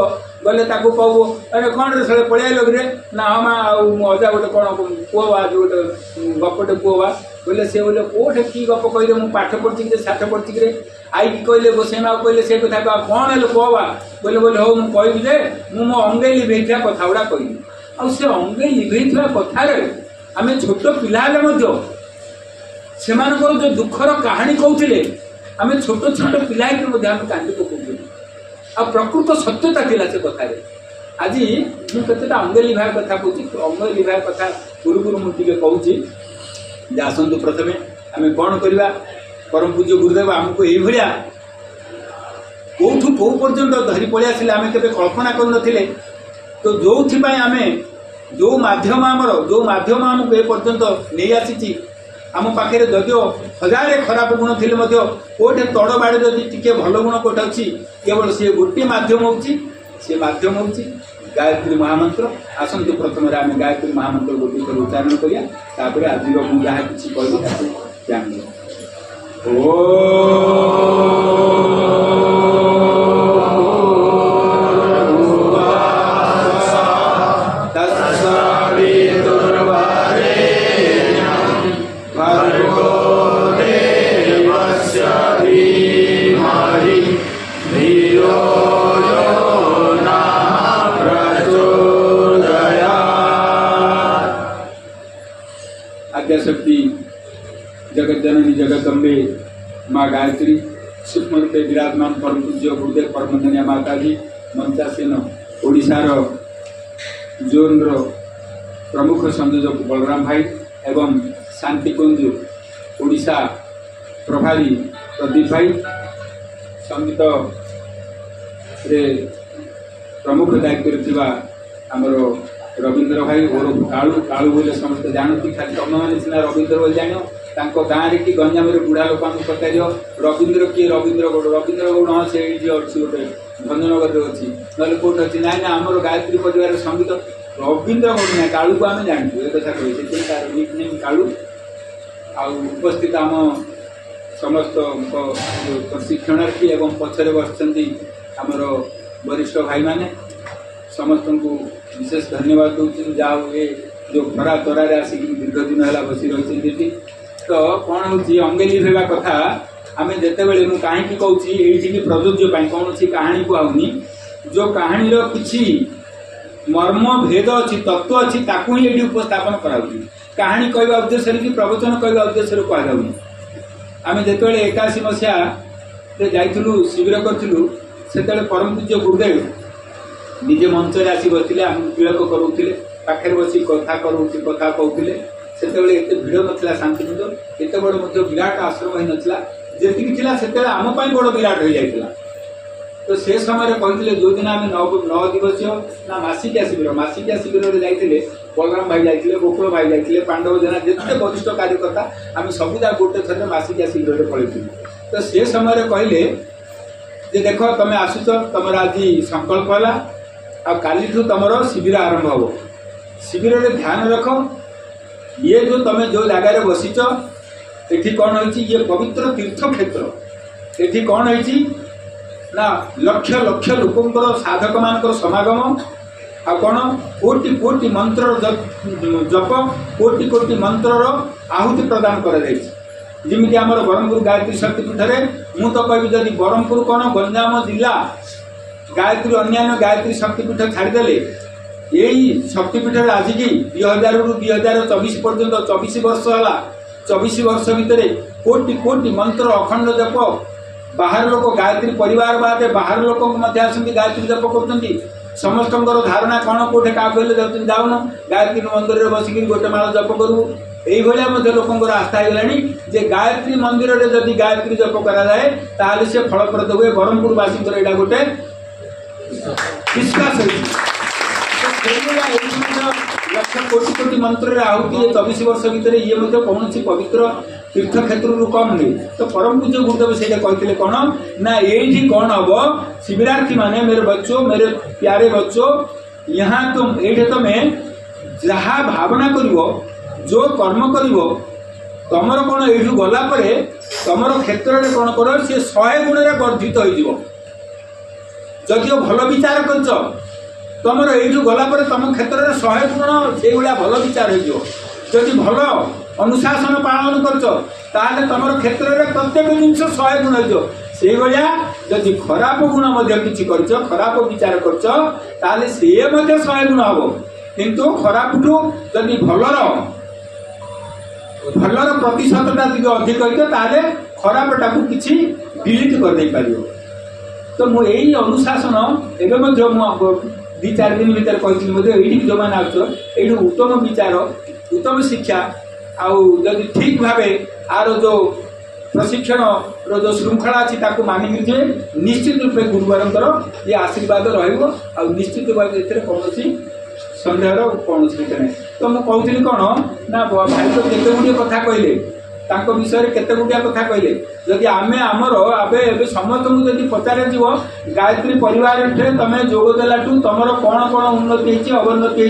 गले कहू अरे कौन रे पलैल रे ना हाँ माँ अजा गोटे कौन पुओ बा जो गोटे गपटे पुओ बा बोले से बोले कौटे कि गप कहले मुझे पाठ पढ़ी साठ पढ़ी रे आई कहले गोसाई माँ कहले से कथा कह कौन है कह बा बोले बोले हो मुझे कहबी जे मुझे मो अंगे लिभे कथा गुड़ा कहबी आ अंगे लिभे कथार आम छोट पिला से जो दुखर कहानी कहते आम छोट छोट पिला कांदी पकाऊ आ प्रकृत सत्यता थिला से कथार आज मुझे अंगे लिभा कथा कहूँ अंगे लिभा कथा पूर्व मुझे कहूँ आसतु प्रथमे आम कौन करवा परम पूज्य गुरुदेव आमको ये कौठू कौ पर्यंत धरी पलि आसिले आम के कल्पना कर तो जो आम जो माध्यम आमको ए पर्यंत नहीं आसी आम पाखे जदिओ हजार खराब गुण थे कोटे तड़ बाड़े जदि टे भल गुण कोटे अच्छी केवल सी गोटे मध्यम हूँ गायत्री महामंत्र आसतु प्रथम आम गायत्री महामंत्र गोटे थर उच्चारण करा आज जहाँ किसी कहली जान आद्याशक्ति जगत जननी जगदम्बे माँ गायत्री सूक्ष्म रूपे विराजमान परम पूज्य गुरुदेव परमधनिया माताजी मंचासीन ओडिशार जोन प्रमुख संयोजक बलराम भाई एवं शांतिकुंज ओडिशा प्रभारी प्रदीप भाई संगीत रे प्रमुख दायित्व आमर रवींद्र भाई और कालू कालू बोले समस्त जानती खाली तुम मैंने सीना रवींद्र बोले जान गाँव में कि गंजाम बुढ़ा लोक पचार रवींद्र किए रवींद्र गौड़ हाँ से अच्छी गोटे भंजनगर अच्छी ना कौट अच्छी ना ना आम गायत्री परिवार संगीत रवींद्र गौड़ ना कालू को आम जानू ये कथा कही तार निक नेम कालू आ उपस्थित आम समस्त प्रशिक्षणार्थी एवं पछरे बसती आमर वरिष्ठ भाई माने समस्त को विशेष धन्यवाद दूसरी जाओ ये जो खरा तरार आसिक दीर्घ दिन है बसी रही तो कौन हूँ अंगे लिभेगा कथा आम जिते बड़े मुझे कहीं कहूँ प्रযোज्य कौन सी कहानी कहूनी जो कहानी किसी मर्म भेद अच्छी तत्व अच्छी ताकू ही ये उपस्थापन कराऊँ कहानी कहवा उद्देश्य कि प्रवचन कहवा उद्देश्य कहुनी आम जो 81 मसीहा जाइलु शिविर करूँ से परम पूज्य गुरुदेव निजे मंच आसी बसते आम तिलक करूले पाखे बस कथा कहते से एत भिड़ नाला शांतिकुंज एत बड़ विराट आश्रम हो नाला जी आम बड़ विराट हो जाता तो से समय कहते जो दिन आम 9 दिवसीय ना मासिकिया शिविर जाते बलराम भाई जाते गोकुल भाई जाते पांडव जेना जिते वरिष्ठ कार्यकर्ता आम सबुदा गोटे थर मासिकिया शिविर पलू तो से समय कहले देख तुम आसुच तुम आज संकल्प है काली तुम शिविर आरंभ हो शिविर में ध्यान रख ये जो तुम जो जगार बसीच ये कौन हो ये पवित्र तीर्थ क्षेत्र ये कौन हो ना लक्ष लक्ष लोकंर साधक मान समागम आ कौन कोटि कोटि मंत्र जप कोटि कोटि मंत्र आहुति प्रदान करमती आम ब्रह्मपुर गायत्री शक्तिपीठ में मु तो कहि जदि ब्रह्मपुर कौन गंजाम जिला गायत्री अन्य गायत्री शक्तिपीठ छाड़देले यही शक्तिपीठ आसिक 2000 रु 2024 पर्यंत 24 वर्ष है 24 वर्ष भितर कोटि कोटि मंत्र अखंड जप बाहर लोक गायत्री परिवार बाद बाहर लोक आसती गायत्री जप कर समस्त धारणा कौन कौटे क्या कहले जाऊन गायत्री मंदिर में बसिक गोटे माल जप करू यही लोक आस्था होगलानी जे गायत्री मंदिर में जदि गायत्री जप कराए ताले से फलप्रद हुए ब्रह्मपुर वासी यहाँ गोटे विश्वास लक्ष कोटि कोटि मंत्र आहुति 24 वर्ष भितर ये कौन पवित्र तीर्थ क्षेत्र कम नहीं तो परम पूज्य गुरुदेव से कहते कौन ना ये कौन हम शिविरार्थी माने मेरे बच्चों मेरे प्यारे बच्चों यहाँ तुम ये तुम्हें जहाँ भावना करिवो जो कर्म करिवो तमर कौन ये गला तमर क्षेत्र में कौन कर सी 100 गुण वर्धित हो जदिओ भल विचार कर तुम ये गला तुम क्षेत्र में 100 गुण से भल विचार होदी भल अनुशासन पालन कर तुम क्षेत्र में प्रत्येक जिनस 100 गुण हो से जदि खराब गुण कि खराब विचार कर सी 100 गुण हम किंतु खराब ठू जदि भलर प्रतिशतटा टी अधिक होते खराबटा को किसी डिलीट कर पार तो मुझे यही अनुशासन एवं 2-4 दिन भर कही जो मैंने आसो उत्तम विचार उत्तम शिक्षा आदि ठीक भाव आर जो प्रशिक्षण जो श्रृंखला अच्छी मानिक निश्चित रूपे गुरुवार ये आशीर्वाद रश्चित भाव कौन सन्देहर कौन नहीं तो मुझे कहती कौन ना भाई तो केते गुड़िए कथा कहले विषय में केते गुड़िया कथा कहले जदि आमे आमर ए समस्त को जब पचार गायत्री परिवार तुम जोगदेला तुम कौन कौन उन्नति अवन्नति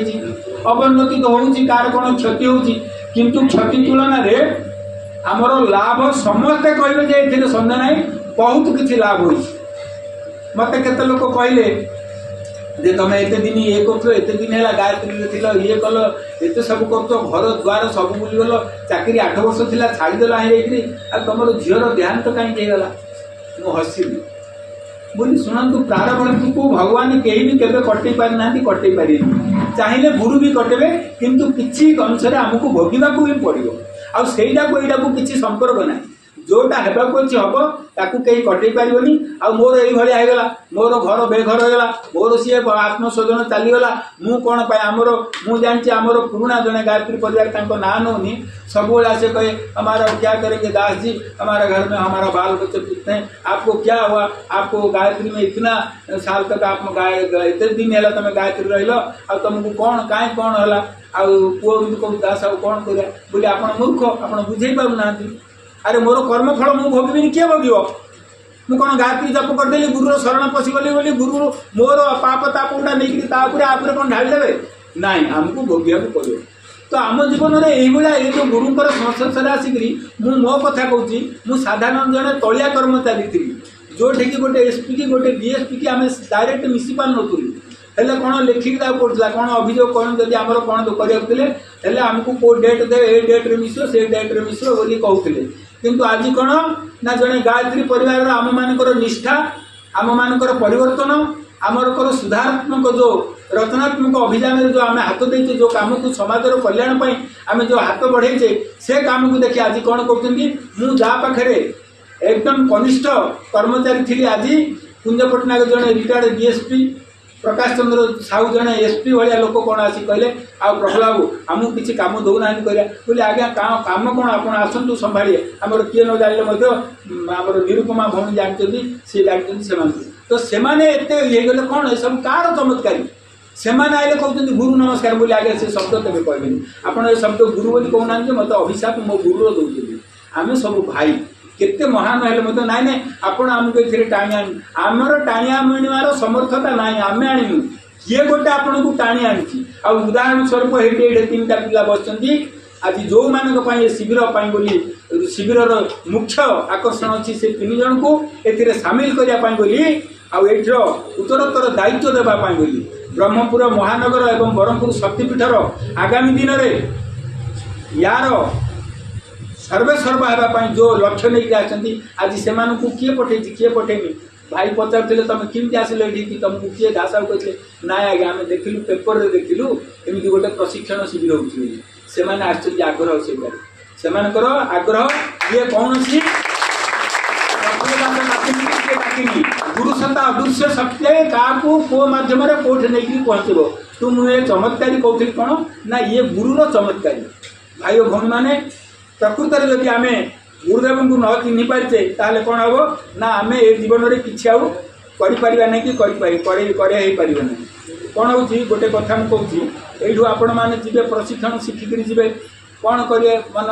अवन्नति तो होची कार कौन क्षति होची किंतु क्षति तुलन में आमर लाभ समस्ते कहे सन्देह ना बहुत किसी लाभ हो मत केते लोक कहले जे तुम एत दिन ये करते दिन है गायत्री ये कल एत सब कर घर द्वार सब बुलगल चाकरी 8 वर्ष थी छाड़देला तुम झीर देहांत कहीं मुझे हसिली बोली शुणु प्रारंभ को भगवान कहीं भी केवे कटे पारि ना कटे पारे चाहिए गुरु भी कटेबे किंतु किसी अंश आमको भोगवा भी पड़ो आईटा को यहाँ किसी संपर्क ना जोटा हेबाक अच्छी हम ताकू कहीं कटे पारनी आ मोर ये मोर घर बेघर होगा मोर सी आत्मस्वजन चलीगला मु कौन आमर मु जानी आमर पुराणा जड़े गायत्री परिवार ना नौनी सब से कहे हमारा क्या करेंगे दास जी हमारा घर में हमारा बाल बच्चे पूछते हैं आपको क्या हुआ आपको गायत्री में इतना साल तक आप इतने दिन है तुम गायत्री रही तुमको कौन कहीं कौन है पुओ भी कहूँ दास आ कौन कर बोले आप मूर्ख आप बुझे पाना अरे मोर कर्मफल मु भोगबिनी किए भोग मु कौन गायत्री जप करदेली गुरुर शरण पशिगली बोली गुरु मोर पाप ताप गुड़ा नहीं आपरे कौन ढाल देवे ना आमको भोगिया पड़ो तो आम जीवन में ये जो गुरुंर संस्पर्श आसिक मो कथा कहूँ मु साधारण जड़े तलिया कर्मचारी थी जो गोटे एसपी की गोटे डीएसपी की आम डायरेक्ट मिसी पार नुँ हेल्ले कौन लिखिक पड़ा कौन अभियोग कौन जब आम कौन करें आमको कौ डेट दे ए डेट्रे मिसो से डेट्रे मिसो बोली कहते किंतु आज कौन ना जड़े गायत्री परिवार आम मानकर निष्ठा आम मानकर परिवर्तन आमर सुधारात्मक जो रचनात्मक अभियान जो आम हाथ देचे जो काम को समाज कल्याण आम जो हाथ बढ़े से काम को देखिए आज कौन कर एकदम कनिष्ठ कर्मचारी थी आज कुंज पट्टनायक जड़े रिटायर्ड डीएसपी प्रकाश चंद्र साहू जड़े एसपी भाया लोक कौन आसी कहले आ प्रभु बाबू आमको किसी कम दौना बोले आज्ञा कम कौन आप आसतु संभाड़िए आमर किए न जाने आमर निरुपमा भौणी जानते सी जानते से तो सेमाने ये गले कौन ये सब कार चमत्कारी सेमाने आइले कहते गुरु नमस्कार बोले आगे से शब्द तेज कहबेनि आपड़ ये शब्द गुरु बोली कहना मत अभिशाप मो गुरु दौर आम सब भाई केते महान है मत नाई ना आपण आमको ये टाणी आमर टाणी आनिमार समर्थता ना आम आणु किए गोटे आपन को टाणी आनी उदाहरण स्वरूप ये 3टा पिला बस आज जो मान शिविर बोली शिविर मुख्य आकर्षण अच्छी से 3 जन को ए सामिल करने आठ उत्तरोत्तर दायित्व देवाई बोली ब्रह्मपुर महानगर एवं ब्रह्मपुर शक्तिपीठर आगामी दिन में यार सर्वे सर्वा होगापी जो लक्ष्य नहीं आसती आज से किए पठेनी भाई पचारे तुम केमती आसिल ये तुमको किए दास कहते ना आज्ञा आम देखिलु पेपर रे देखिलु एमती गोटे प्रशिक्षण शिविर होने आग्रह से आग्रह ये कौन सी गुरुसत्ता अदृश्य शक्ति क्या को मध्यम कौटे नहीं पहुँचब तू मुझे चमत्कारी कहती कौन ना ये गुरुर चमत्कारी भाई और भौणी मैंने प्रकृत में जब आम गुरुदेव को न चिन्ह पारिचे ताले कौन हम ना आम ए जीवन में किसी आउ नहीं कि पार ना कौन हो गोटे कथा मुझे कहूँ यू आपण मैंने जी प्रशिक्षण शिखिक जी कौन करेंगे मन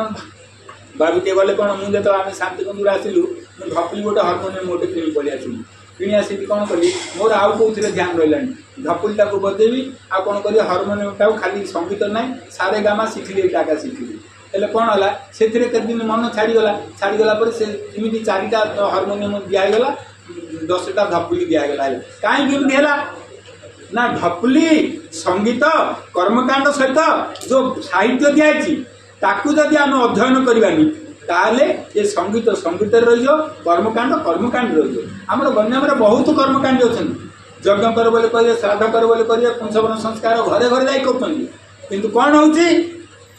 भाविटे गले कौन मुझे तो आम शांतिकुंज आसिलु धपली गोटे हारमोनियम गोटे किणी पलि आसिलु किणी आसिक कौन कली मोर आउ कौन ध्यान रहा धपलीटा को बजेबी आ कौन करी हारमोनियमटा खाली संगीत ना सारे गामा शिखिली टाका शिखिली हेल्ले कौन है से दिन मन छाड़गला से एमती 4टा हारमोनियम दिगला 10टा धपली दिगला कहीं ना धपली संगीत कर्मकांड सहित जो साहित्य दिखाई ताकू जदि आम अध्ययन करवानी ताले ये संगीत संगीत रही कर्मकांड रही आम गंजाम बहुत कर्मकांड अच्छे यज्ञ कर बोले करेंगे श्राद्ध कर बोले करेंगे पुंसवन संस्कार घरे घरे जाए कर कौन हो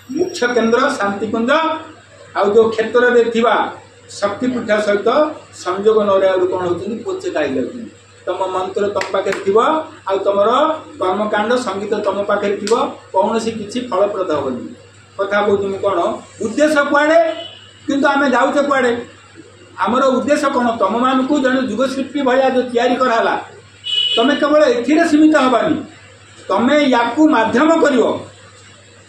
मुख्य केन्द्र शांतिकुंज आउ जो क्षेत्र में थिबा शक्तिपीठ सहित संयोग न कौन होती पोचे खाई जाती तुम मंत्र तुम पाखे थी आ तुम कर्मकांड संगीत तुम पाखे थी कौन सी किसी फलप्रद हेनी कथा कहूँ कौन उद्देश्य कुआड़े किंतु आम जाऊे कुआड़े आमर उद्देश्य कौन तुम मान को जन जुगशिल्पी भाया जो तैयारी कराला तुम्हें केवल एथिरे सीमित हबानी तुम्हें या माध्यम कर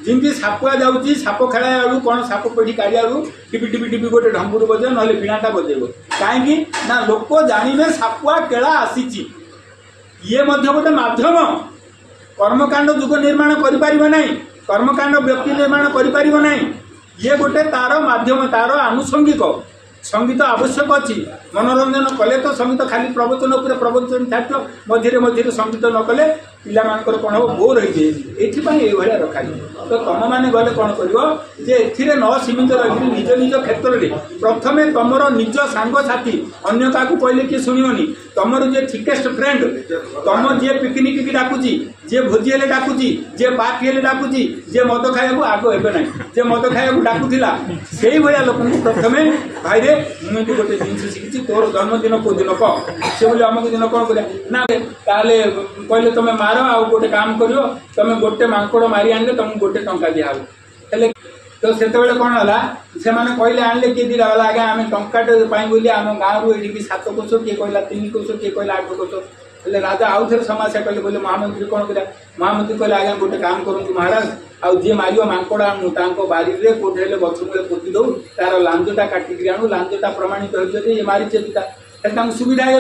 जमी सापुआ जाऊँगी साप खेला आलू कौन साप पेढ़ी काढ़ी आलू टिपी टिपी टिपी गोटे ढंगुर बजे ना वीणाटा बजेब कहीं ना लोक जानवे सापुआ केला आसी ये गोटे माध्यम कर्मकांड जुग निर्माण कर कर्मकांड व्यक्ति निर्माण कर ये गोटे तार माध्यम तार आनुषंगिक संगीत आवश्यक अच्छी मनोरंजन कले तो संगीत खाली प्रवचन उपर प्रवचन छाड़ मझे मझे संगीत न कले पिला मानकर कौन हम बोर होती रखा तो तुम मैंने गले कौन कर न सीमित रही निज निज क्षेत्र में प्रथमे तुम निज सांग साथी अन्य क्या कहले किए शुणवनी तुम जे थिकेस्ट फ्रेंड तुम जे पिकनिक की डाकुची जे भोजी हेले डाकुची जे पार्टी हेले डाकुची जे मद खाइबा आग हे ना जे मद खाइबा डाकुला से भाया लोक प्रथमे भाई रे मुझे गोटे जिन शिखी तोर जन्मदिन कौ दिन कह से बोले अमुक दिन कौन कर कहले तुम मार आ गोटे काम कर तुम गोटे मांकड़ मारी आनले तुमको गोटे टंका दिहब तो से कौन है से कहले आनले किए दिला आगे आम टंकाटे बोली आम गाँव रू ये 7 कोश किए कहला 3 कोश किए कहला 8 कोश हेल्ले राजा आउ थे समस्या कहले बोले महामंत्री कौन कर महामंत्री कहले आगे गोटे काम करूँ महाराज आउ जी मार मांकड़ आणु बारी में कौटे गछ मूले पोति दौ तार लांजटा काटिक आणु लांजटा प्रमाणित हो ये मारी सुविधा है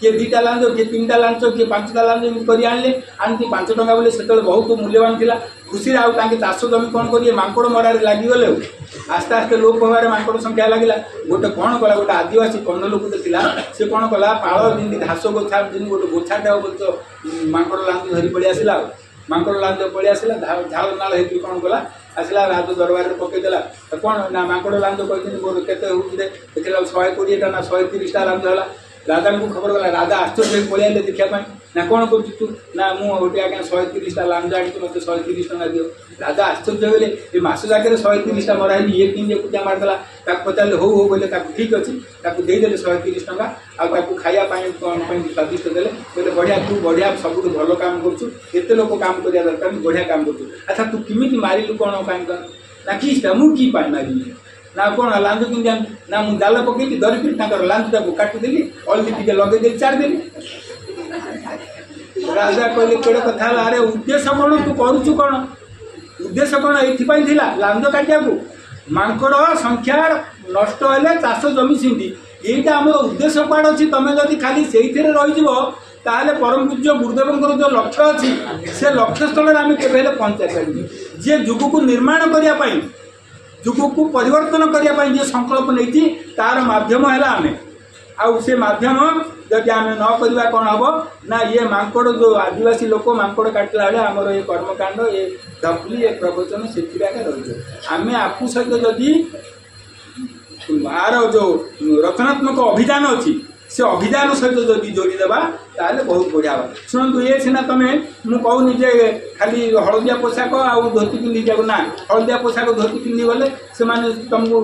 किए 2टा लांज किए 3टा लांच किए 5टा लांच कर आनले आनी 5 टंका बोले से बहुत मूल्यवान था खुशी आउ चाष जमी कौन करेंगे मांकड़ मरारे लगिगले आस्ते आस्ते लोप हमारे मांकड़ संख्या लगे गोटे कौन कला गोटे आदिवासी कन्न लोक देखला से कौन कला पाड़ जमी घास गोछा जमी गोटे गोछाटे मांकड़ लांज धरी पड़े आसला मांकड़ लांज पड़े आसला झाल नाल होती कौन कला आसला राज दरबार में पकईदेला कौन ना मांकड़ लांज कहते मोर के देखला 120टा ना 130टा लांज है राजा को खबर गला राजा आश्चर्य पलि देखा ना कौन कर ना मुझे आज्ञा 130टा लांज आनी मत 130 टका दियो राजा आश्चर्य गले ये मस जाकर 130टा मराई ये किन एकुटिया मारदेला पचारे हो हो बोले ठीक अच्छे देदेले 130 टका आपको खायापी कौन स्वादिष्ट देले बोले बढ़िया तू बढ़िया सब भल काम करते लोक काम करा दरकार बढ़िया काम कर अच्छा तू किमी मारिलु कौन कहीं ना कि मुझे मारि ना कौन लांज कि ना मुझे जाल पकई धरिकी लांजटा को काटिदेली हल्दी टे लगे छाड़देली राजा कहले केड़े कथा अरे उद्देश्य कौन तू करुचु कौन उद्देश्य कौन ये लांज काटिया मांकड़ संख्या नष्ट हेले चाष जमी सिंधी यहीटा आम उद्देश्य कौन अच्छी तुम जदि खाली से रही ताले परम पूज्य गुरुदेव जो लक्ष्य अच्छी से लक्ष्य स्थल आम के पहुंचाई पारे जी जुग को निर्माण करने जुग को परिवर्तन करने जी संकल्प नहीं तार माध्यम है आम आउ से माध्यम जदि आम न करवा कौन हम ना ये मांकड़ जो आदिवासी लोक मांकड़ काटला बेले आमर ये कर्मकांड ये धपली ये प्रवचन से रही आम आपू सहित जदि आर जो रचनात्मक अभियान अच्छी से अभियान सहित जदि जोड़ीदेवा ताले बहुत बढ़िया हम शुणु ये सीना तुम्हें मुझे कहूनी जे खाली हलदिया पोशाक आउ धोती पिंधि जाऊ ना हलदिया पोशाक धोती पिंधि गले से तुमको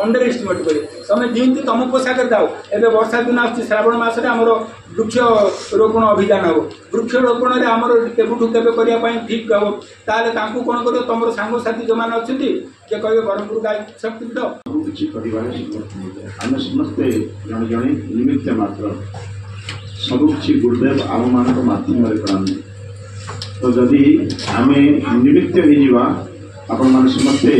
अंडर एस्टिमेट करे तुम जमी तुम पोशाक जाओ एवं वर्षा दिन आस श्रावण मसरे आमर वृक्षरोपण अभियान हम वृक्षरोपण में आमर केबुठू केबे करने ठीक हम ताले कौन कर तुम सांगसाथी जो मैंने अच्छा किए कहे ब्रह्मपुर गाय शक्ति तो आम समस्ते जड़े जड़े निमित्त मात्र सबुकिछि गुरुदेव आम मान मध्यम कराने तो जदि आम निमित्त हो आपण मैंने समस्ते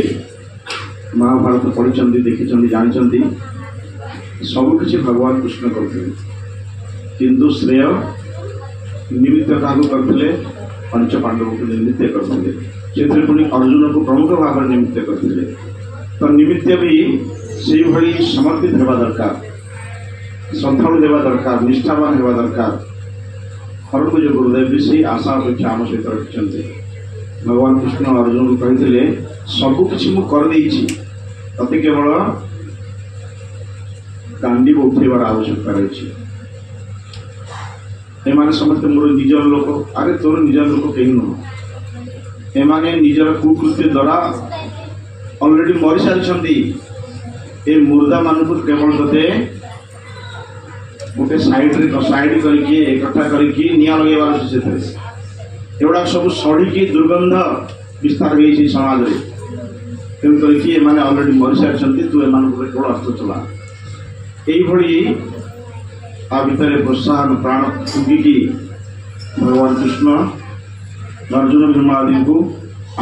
महाभारत पढ़ी देखी जानी सबकि भगवान कृष्ण करते किंतु श्रेय निमित्त क्या करते पंच पांडव को निमित्त करते से पुणी अर्जुन को प्रमुख भाव में निमित्त करते तो निमित्त भी से भली समर्पित होगा दरकार श्रद्धालु होगा दरकार निष्ठावान होगा दरकार परम पूज्य गुरुदेव भी से आशा अपेक्षा आम सहित रखिंट भगवान कृष्ण अर्जुन को कहते सबकि मुझे तते केवल गांडी उठेबार आवश्यकता रही एमाने समस्त मोर निजर लोक अरे तोर निजर लोक कहीं नुह एमाने निजर कुकृत्य द्वारा ऑलरेडी मरी सारी ए मुर्दा मान केवल तोते गोटे साइड करके एकठा करके निया लगेबार से एगुड़ा सब सड़ी दुर्गंध विस्तार हो समाज में तेणुक एमाने ऑलरेडी मरी सारी तू एम केवल अस्त्र चला यही आ भितर प्रोत्साहन प्राण फुगिकी भगवान कृष्ण अर्जुन भीम आदि को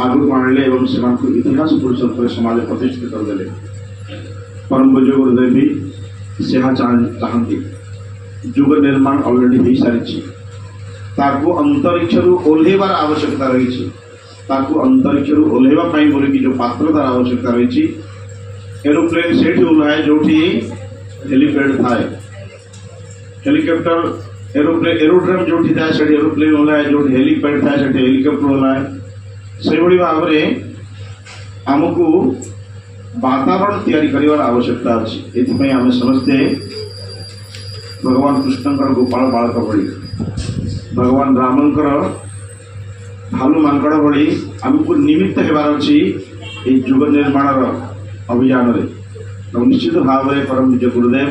आगु आणले एवं से इतिहास पुरुष समाज प्रतिष्ठित करदे परम पूज्य गुरुदेव भी से चाहती युग निर्माण ऑलरेडी हो सारी अंतरिक्ष ओह्लैबार आवश्यकता रही अंतरिक्ष ओह्लैवाई बोलिकी जो पात्रतार आवश्यकता रही एरोप्लेन से ओह्लाए जो हेलीपैड थाए हेलिकॉप्टर एरोड्रम जो थाए से एरोप्लेन ओह्लाए जो हेलीपैड थाए से हेलिकॉप्टर ओह्लाए से भाव में आमको वातावरण तैयारी कर आवश्यकता अच्छी ये आम समस्ते भगवान कृष्णकर गोपाल बालक भली भगवान रामंकर भालू मांकड़ भली आमको निमित्त होबार अच्छी युग निर्माण अभियान में निश्चित भाव में परम पूज्य गुरुदेव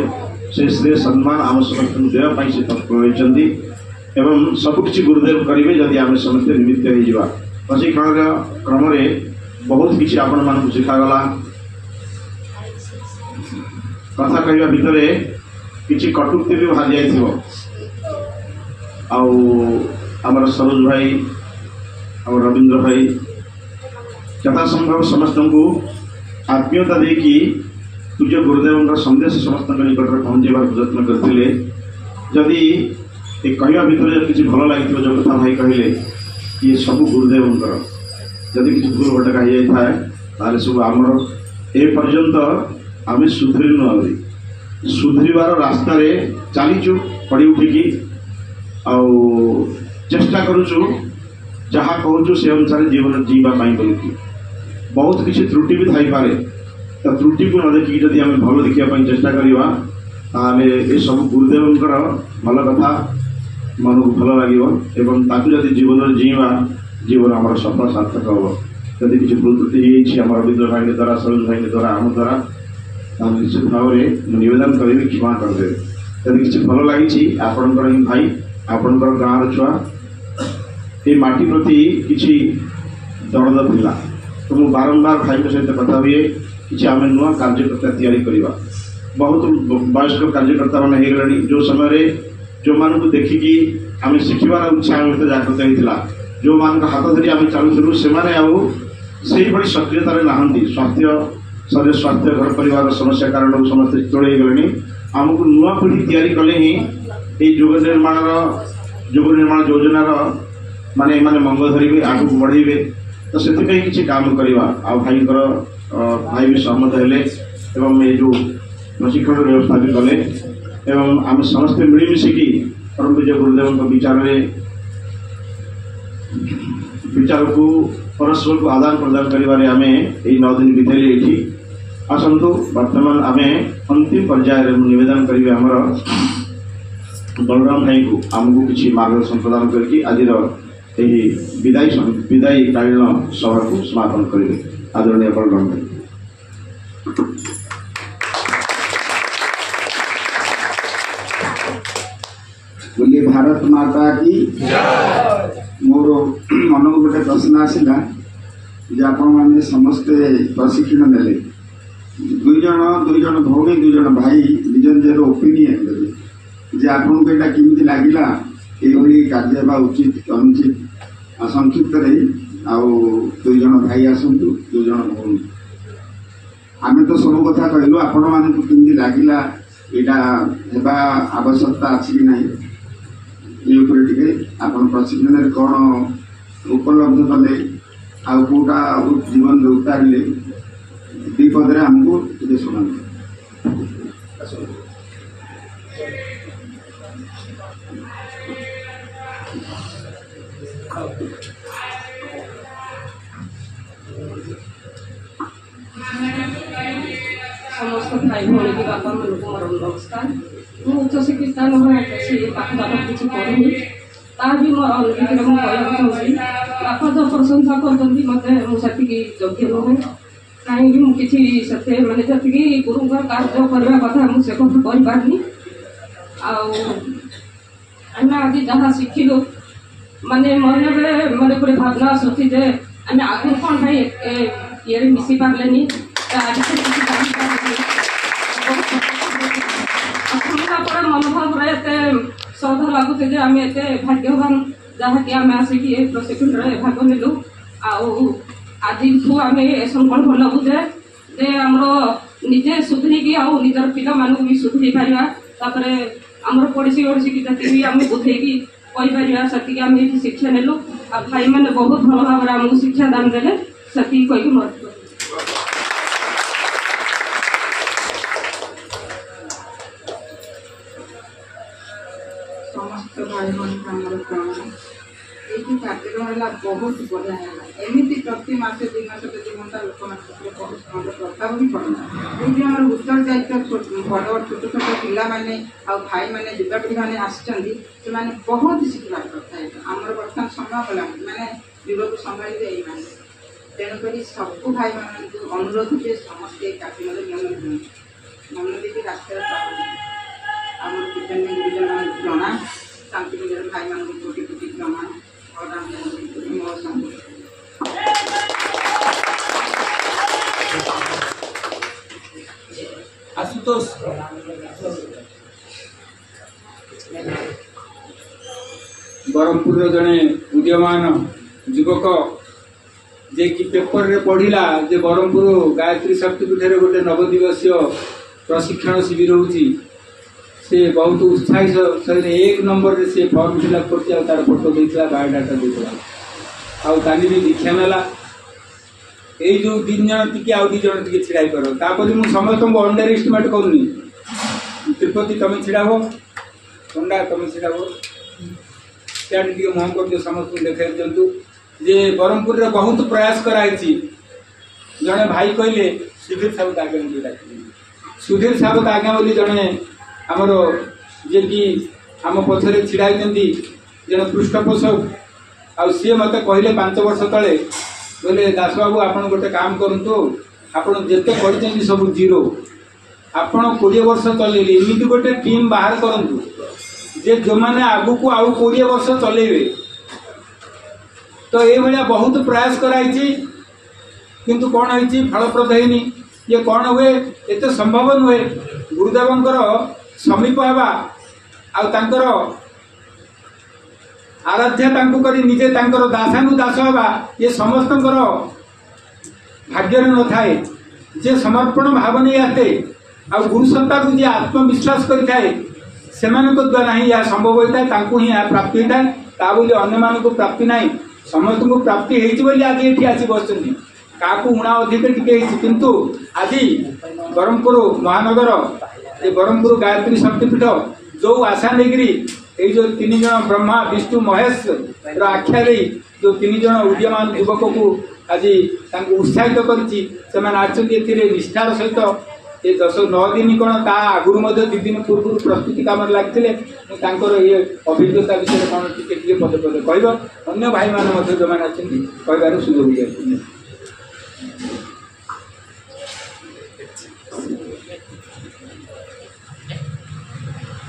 से श्रेय सम्मान आम समस्त देवाई से तत्पर रही एवं सबकि गुरुदेव करेंगे जदि आम समस्ते निमित्त हो प्रशिक्षण क्रम बहुत किसी आपण मान शिखागला कथा कहवा भितर किसी कटुक्ति भी बाहर जाइए आमर सरोज भाई आम रवींद्र भाई यथासंभव समस्त को आत्मीयता देकी पूज्य गुरुदेव संदेश समस्त निकट में पहुँचार यत्न करते जदि कहवा भितर किसी भल लगे जो कथा भाई कहले ये सब गुरुदेवंकर जदि किसी भूल भटका हो जाए सब आमर ए पर्यंत आम सुधरीनु आहुरी सुधरवार रास्तार चलीचु पड़ी उठिकी चेष्टा करुचु जहाँ कहूँ से अनुसार जीवन जीवाई बोलिकी बहुत किसी त्रुटि भी थी पारे तो त्रुटि को न देखिए जदि आम भल देखापी चेष्टा करवा ये सब गुरुदेवंकर भल कथा मन को भल लगे जदि जीवन जीवा जीवन आम सफल सार्थक हम जदि किसी भूल त्रुटि आम रवींद्र भाई द्वारा सरोज भाई द्वारा आम द्वारा निश्चित भाव में नवेदन करी क्षमा करदे जदि किसी भल लगी आपणकर भाई आपणकर गाँव छुआ ये माटी प्रति किसी दर्द थिला तो मुझे बारंबार भाई सहित कथा हुए कि आम नुआ कार्यकर्ता तैयारी करवा बहुत वयस्क कार्यकर्ता मैंने हो गले जो समय जो मान को देखिकी आम शिखार इच्छा आम भर जागृत होता जो मान हाथ धरी आम चलुलू से भाई सक्रियता नहांती स्वास्थ्य शरीर स्वास्थ्य घर परिवार समस्या कारण समस्त तोड़े गले आमको नुआ पीढ़ी तैयारी कले ही युग निर्माण योजनार माने माने मंग धरवे आगे बढ़े तो से किसी काम करवा भाई भी सहमत हेले एवं ये जो प्रशिक्षण व्यवस्था भी कले एवं आम समस्ते मिलमिशिकी परम पूज्य गुरुदेव विचार को परस्पर को आदान प्रदान करें आम यही 9 दिन बितेले ये आसतु बर्तमान आम अंतिम पर्याय नवेदन करेंगे आमर बलराम भाई को आमको किसी मार्गदर्शन प्रदान करके आज विदायकालीन सभा को समापन करेंगे आदरणीय बलराम भाई। बोलिए भारत माता की मोर मन को गोटे प्रश्न आसला आपण मैंने समस्ते प्रशिक्षण ने दुई जन भौणी 2 जन भाई निज निजर ओपिनियन देते जे आपको यहाँ केमी लगला ये कार्य उचित अनुचित संक्षिप्त 2 जन भाई आसतु 2 जन भौणी आम तो सब कथा कहलु आपण मानक केमती लगिला यहाँ हेबा आवश्यकता अच्छी कि ना ये टे आप प्रशिक्षण कौन उपलब्ध कले आउटा जीवन उतारे विपद आमको ये शुणु समस्त भाई भाई की बापा मन को मोर नमस्कार मु उच्च शिक्षित से पाठदान किसी करूनी ता भी मोर अनुभूति मुझे बापा जो प्रशंसा कर मत मुझे योग्य नुहे कहीं मुझे मानते जी गुरु कार्य करने कथा मुझे करें आम आज जहाँ शिखिलु माने मन में मतलब गोटे भावना आसूसी जे आम आगु कौन भाई ये मिसी पारे मनोभाव एत श्रद्धा लगुचे जे आम एत भाग्यवान जहाँकि आम आसिक प्रशिक्षण भाग नेलु आज आम संकल्प नबु जे आमर निजे सुधरिकी आउ निजर पिला मानक भी सुधरी पार आमर पड़ोसी ओडसी की जति भी आम बुझेकी कहीपर से आम ये शिक्षा नेलु आ भाई मैंने बहुत भल भाव आमको शिक्षा दान देले से कही मत समस्त भाई मन प्रणाम ये कार्यक्रम है बहुत बढ़िया है एमती प्रति मास 2 मास 2 घंटा लोक बहुत प्रस्ताव भी पड़ना ये आम उत्तरदायित्व बड़ बड़ छोट छोट पिला मैंने भाई मैंने युवापीढ़ी मैंने आसने बहुत शिखा कथा है आमर बर्तमान समय गला मैंने युवक संभाली तेणुक सब भाई मान अनुरोध जे समस्ते कार्यक्रम मन देती रास्तार आम चैतन्य गुरुजन मान प्रणाम शांति निकेतन भाई मान कोटि कोटि प्रणाम आशुतोष बरहमपुर जड़े उदीयमान युवक जे कि पेपर रे पढ़िला जे बरहमपुर गायत्री शक्तिपीठ गोटे नवदिवसीय प्रशिक्षण शिविर होची से बहुत उत्साही सहित 1 नंबर रे से फॉर्म फिलअप करती तार फोटो देता बायोडाटा देता आनी भी दीक्षा नाला यही जो 3 जन टी आउ 2 जन टी छिड़ा कर मुझे समस्त को अंडर एस्टिमेट करनी तिरुपति तुम छिड़ाब पंडा तुम छिड़ाब सियाड़े मुह कर दियो समस्त देखा दिंतु जे बरहमपुर रे बहुत प्रयास कराई जड़े भाई कहले सुधीर साहब आज्ञा सुधीर साहब आज्ञा बोली जड़े आमर जे कि आम पछरे छिड़ा जन पृष्ठपोषक आ सी मत कहले 5 वर्ष तले बोले दास बाबू आपन गोटे काम करंतु आपन जेते करछन सब जीरो आपन 20 वर्ष चलेले एमिति गोटे टीम बाहर करंतु जे जो माने आगु को आउ 20 वर्ष चलेबे तो ये भाया बहुत प्रयास कराई किंतु कौन है फलप्रद है ये कौन हुए एत संभव नुहे गुरुदेवंकर समीप हवा आउर आराध्या करी निजे दासानुदास हवा ये समस्त भाग्य न थाए जे समर्पण भाव नहीं आते आ गुरुसत्ता को जे आत्मविश्वास करें से द्वारा ही यह संभव होता है ही यह प्राप्ति होता है ता बोली अन्य मान को प्राप्ति ना समस्त को प्राप्ति होती आज ये आसी बस क्या उणा अधिक टे किंतु आज बरहमपुर महानगर ये बरहमपुर गायत्री शक्तिपीठ जो आशा लेकिरी ये जो 3 जन ब्रह्मा विष्णु महेश आख्या दे जो 3 जन उदीयमान युवक को आज उत्साहित कर निष्ठार सहित ये 10-9 दिन कौन ता आगुरी 2 दिन पूर्व प्रस्तुति काम लगे ये अभिज्ञता विषय कौन टे पदे पदे कह अन्य भाई मैंने जो मैंने कहबार सुजोग दिया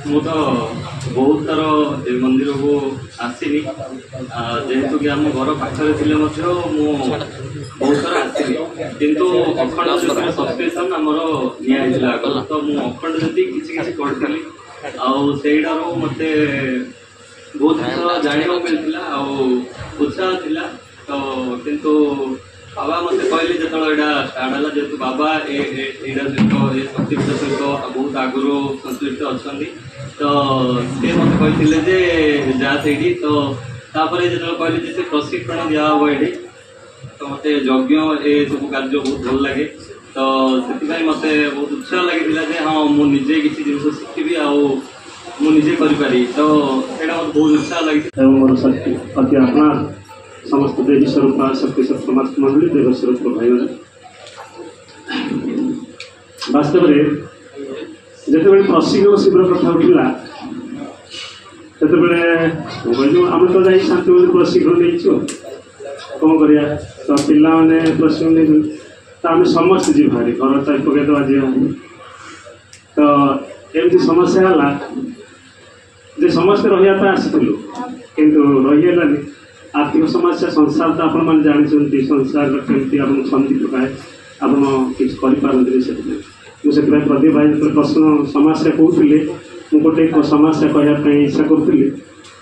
मु तो बहुत थर ए मंदिर को आसनी जेहेतु कि आम घर पाखे थे बहुत थर आसनी किंतु अखंड सब्सक्रिप्शन आमर निया तो मुझे अखंड जी किसी करी आईटार मत बहुत जिन मिलता उत्साह थिला तो किंतु बाबा मत कहले जो स्टार्ट है जेहतु बाबा यहाँ सहित ये शक्तिपीठ सहित बहुत आगुरी संश्लिष्ट अच्छा तो सी मत कहते जा से तो तापर जो कहले से प्रशिक्षण दिहब ये तो मत यज्ञ ये सब कार्य बहुत भल लगे तो से मत बहुत उत्साह लगी हाँ मुझे किसी जिन शिखी आजे करी तो यहाँ मत बहुत उत्साह लगी मोर शक्ति अति अपना समस्त देवी स्वरूप शक्ति समाज मंडली देव स्वरूप भाई वास्तव में जिते प्रशिक्षण शिविर कथा उठा से आम तो जा शांति मंदिर प्रशिक्षण नहीं कौन करा तो पाने प्रशिक्षण नहीं तो आम समस्त जी भारी घर चार पकईदे जी तो एमती समस्या है जे समस्ते रही आसलु किंतु रहीगलानी आर्थिक समस्या संसार तो आपण मैंने जानते संसार केमती आप शांति पकाए आप किसी से प्रदीप भाई प्रश्न समस्या कहते मुझे गोटे समस्या कहवाई इच्छा करी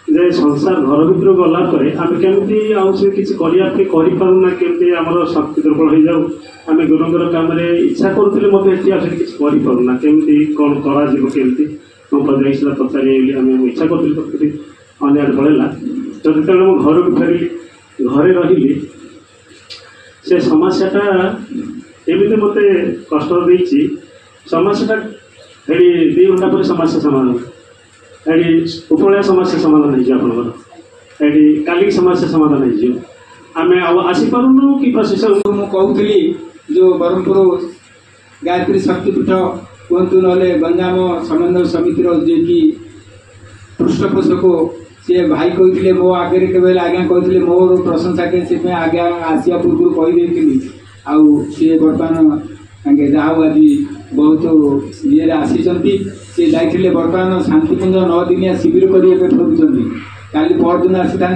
जे संसार घर भर गलापर आम केमती आउे किसी करना केमती आम शक्ति दुर्बल हो जाऊ आम गुरुंर काम इच्छा करूँ मत किसी करना केमती कौन करमती प्रजा पचारे आम इच्छा करी अन्य पड़ेगा तो जो घर को फेरली घरे रही से समस्याटा एमती मत कष्ट देती समस्याटा ये 2 घंटा पर समस्या समाधान ये उपलया समस्या समाधान होगी काली समस्या समाधान होमें आसीपारूँ कि प्रशिक्षण मुझे कहूली जो ब्रह्मपुर गायत्री शक्तिपीठ कहतु ना गंजाम समन्वय समितिर जे कि पृष्ठपोषक सी भाई कहते मो आगे के आज्ञा कहते मोर प्रशंसा के आज्ञा आसिया पूर्व कहीदेली सी बर्तमान जहाँ आज बहुत ये आसी सी जाइए बर्तमान शांतिपुंज 9 दिनिया शिविर कर काली परदिन आसी था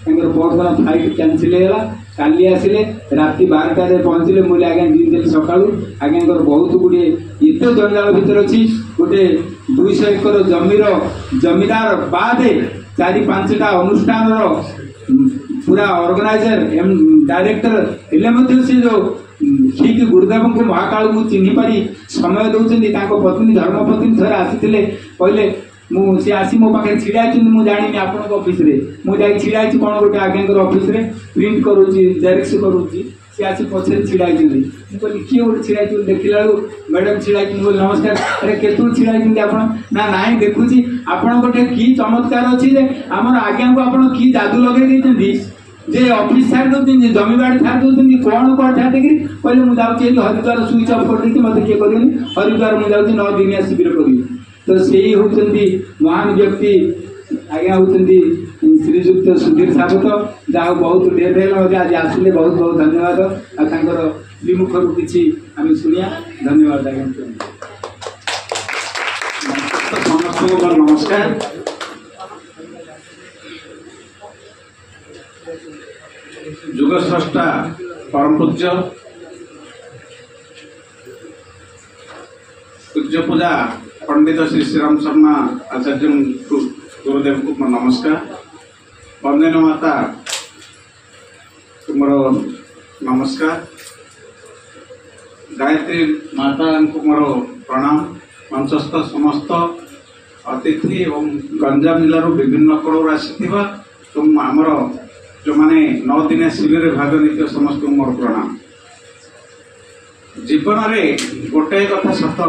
परदिन फ्लाइट कैंसिल होगा काली आसिले राति 12टार पहुँचले मुझे आज्ञा दी सका आज्ञा बहुत गुड़े एत जंजाल भितर अच्छी गोटे 200 एकर जमीर जमीदार बाद 4-5टा अनुष्ठान पूरा ऑर्गेनाइजर डायरेक्टर हेल्ले से जो ठीक गुरुदेव को महाकाल को चिन्ह पारी समय दौरान पत्नी धर्मपत्नी थे आसी कहले मुझे आसी मो पाखे छिड़ा मुझे जानी आपण ऑफिस रे मुझे छिड़ा कौन गोटे आज्ञा ऑफिस रे प्रिंट करुच्ची जेरेक्स करुच्ची सी आसी पछे छिड़ा मुझे कहली किए गोटे छिड़ा देखला मैडम छिड़ा बोले नमस्कार अरे केतु छिड़ा ना नाई देखुची आपण गोटे कि चमत्कार अच्छी आम आज्ञा को आप कि जादू लगे जे ऑफिस छाड़ दौरान जमीबाड़ी छाड़ दौरान कौन कौन छाड़ देखिए कहले मुझे हरिद्वार स्विच ऑफ कर दी मत किए करें हरिद्वार मुझे 9 दिनिया शिविर करी तो से होती महान व्यक्ति आज्ञा होती श्रीजुक्त सुधीर सावत जहाँ बहुत डेट है आज आसिले बहुत बहुत धन्यवाद आर श्रीमुखर किसी आम शुणिया धन्यवाद आज्ञा समस्त नमस्कार जुगस्रष्टा परम पूज्य पूज्य पूजा पंडित श्री श्रीराम शर्मा आचार्य गुरुदेव को नमस्कार वंदन माता तुम नमस्कार गायत्री माता को मोर प्रणाम मंचस्थ समस्त अतिथि एवं गंजाम जिलार विभिन्न कड़ू आसी तुम आमर जो माने 9 दिनिया शिविर भाग नहीं समस्त मोर प्रणाम जीवन में गोटे कथा सत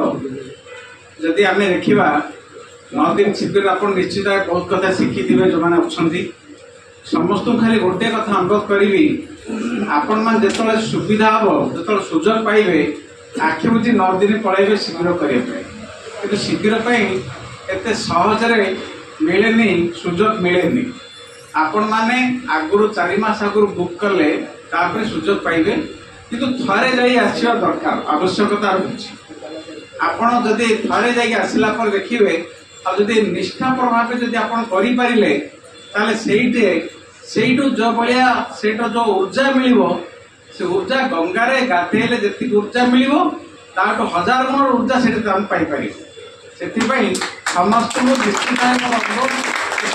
जदि आम देखा 9 दिन शिविर आप निश्चित बहुत कथा शिखी थे जो मैंने अच्छा समस्त खाली गोटे कथा अनुभव करी आपण मान जो सुविधा हम जो सुजोग पाइबे आखि बुझी 9 दिन पलैबे शिविर करने कि शिविर एत सहजरे मिले सुजोग मिले आपण माने आगुरु 4 मास आगुरु बुक कले तापर सुजोग पाइबे किंतु थरे जाई आसिया दरकार आवश्यकता रही आपण जदि थरे जाई आसिला पर देखिबे आ जदि निष्ठा प्रभाव जदि आपण करि पारिले ताले सेइटो जो बलिया सेटो जो ऊर्जा मिलिबो से ऊर्जा गंगारे गाधेले जति ऊर्जा मिलिबो ताटो 1000 गुण ऊर्जा सेटे हम पाई पारि सेति समस्त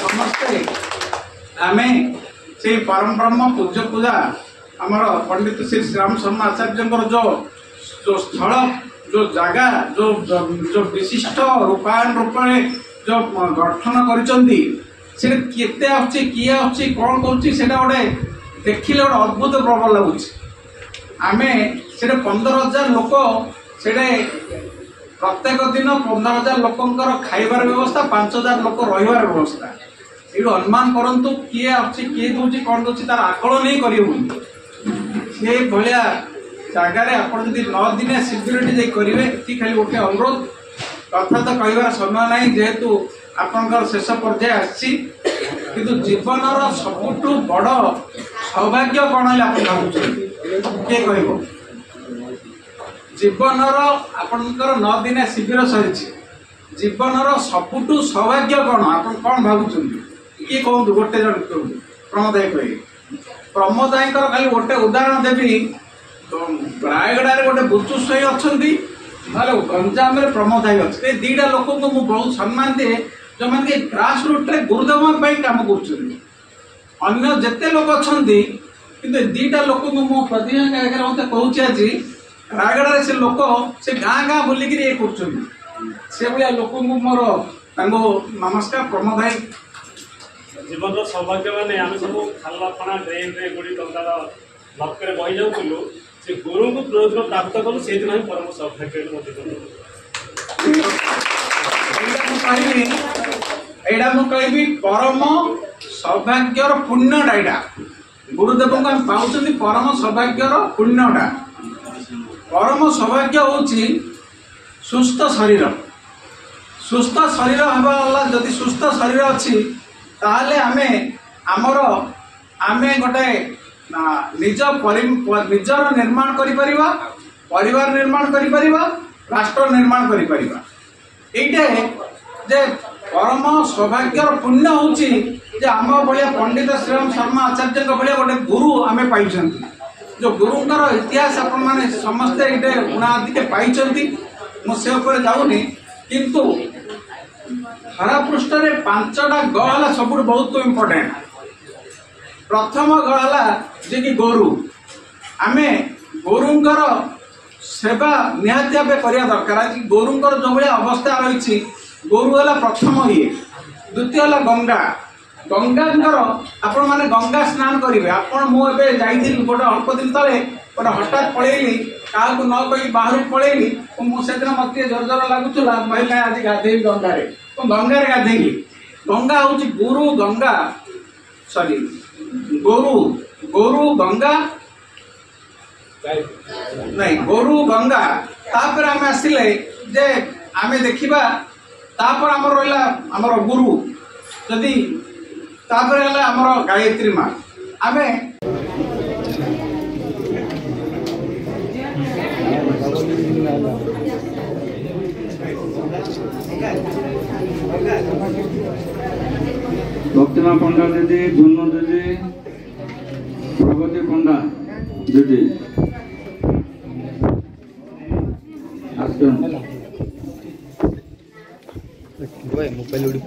समस्ते आमे से परम ब्रह्म पूज्य पूजा आमर पंडित श्री श्रीराम शर्मा आचार्य जो स्थल जो जगह जो जो विशिष्ट रूपायन रूप में जो गठन करते कौन गोटे देखिले गोटे अद्भुत प्रबल लगुच आम से 15,000 लोक से प्रत्येक दिन 15,000 लोकंर खाइबार व्यवस्था 5,000 लोक रहिबार व्यवस्था ये अनुमान करंतु किए आछि किए दोछि कोन दोछि तार आकलन नहीं करियो से भलिया जगार आपण जदि 9 दिन सिक्यूरीटी जे करिवे एति खाली गोटे अनुरोध कथा तो कहबार समय नाही जेहेतु आपनकर शेष पर्याय आछि किंतु जीवनर सबुठु बड़ सौभाग्य कोन है आपण भाबुछन के कहबो जीवनर आपनकर 9 दिन शिविर सरिछि जीवनर सबुठु सौभाग्य कोन आपण कोन भाबुछन किए कहूँ गोटे जन कहूँ प्रमोदाय कह प्रमोदाय खाली गोटे उदाहरण देवी रायगड़ा गोटे बुचुस्वाई अच्छा ना गंजाम प्रमोदाय अच्छे दीटा लोक को मुझे बहुत सम्मान दिए जो मैंने ग्रास रूट्रे गुरुदेव कम कर जिते लोक अच्छा कि दीटा लोक को प्रतिज्ञा मत कहूँ आज रायगड़ा से लोक से गाँ गाँ बुलिक ये कर भाया लोक मोर नमस्कार प्रमोदाय जीवन सौभाग्य माने आम सब खालपना ड्रेन रे गुड़ी टंकार लक्ष्य बही जाऊँ से गुरु को प्रयोजन प्राप्त कलु से दिन परम सौभाग्य एटा मु कहबी परम सौभाग्यर पुण्यटा एटा गुरुदेव को हम पाउछन परम सौभाग्यर पुण्यटा परम सौभाग्य होची सुस्थ शरीर हवा वाला जदि सुस्थ शरीर अच्छी ताहले आमे आमर आमे गोटे निजर निर्माण करिपरिबा परिवार निर्माण करिपरिबा राष्ट्र निर्माण करिपरिबा एइटे जे परम सौभाग्यर पुण्य होची जे आम भलिया पंडित श्रीराम शर्मा आचार्य भलिया गोटे गुरु आमे पाइछंती जो गुरुंकर इतिहास आपण माने समस्ते एइटे उणादिके पाइछंती मु से ऊपर जाउनी किंतु हरा पृष्ठ रे 5टा गहला सब बहुत इम्पोर्टेंट प्रथम गहला जे कि गोरु आमे गोरुंकर सेवा निहाती भाव करिया दरकार आज गोरुंकर जो भाया अवस्था रही गोरु है प्रथम ये द्वितीय है गंगा गंगांकर आपण माने गंगा स्नान करेंगे आपण मुझे जाइली गोटे अल्प दिन तले गोटे हठात पलैली क्या न कही बाहर पलैली मुझे मत जोर जोर लगुला भाई आज गाधे गंगार तो गंगार गाधेली गंगा हूँ गुरु गंगा सॉरी गोरु गोरु गंगा नहीं गोरु गंगा तापर आम आसिले जे आमे देखिबा तापर आमर रहिला आमर गुरु जदि तापर हला आमर गायत्री माँ आमे भक्तिमा पंडा दीदी झुन्नू दीदी प्रगति पंडा दीदी मोबाइल उड़ी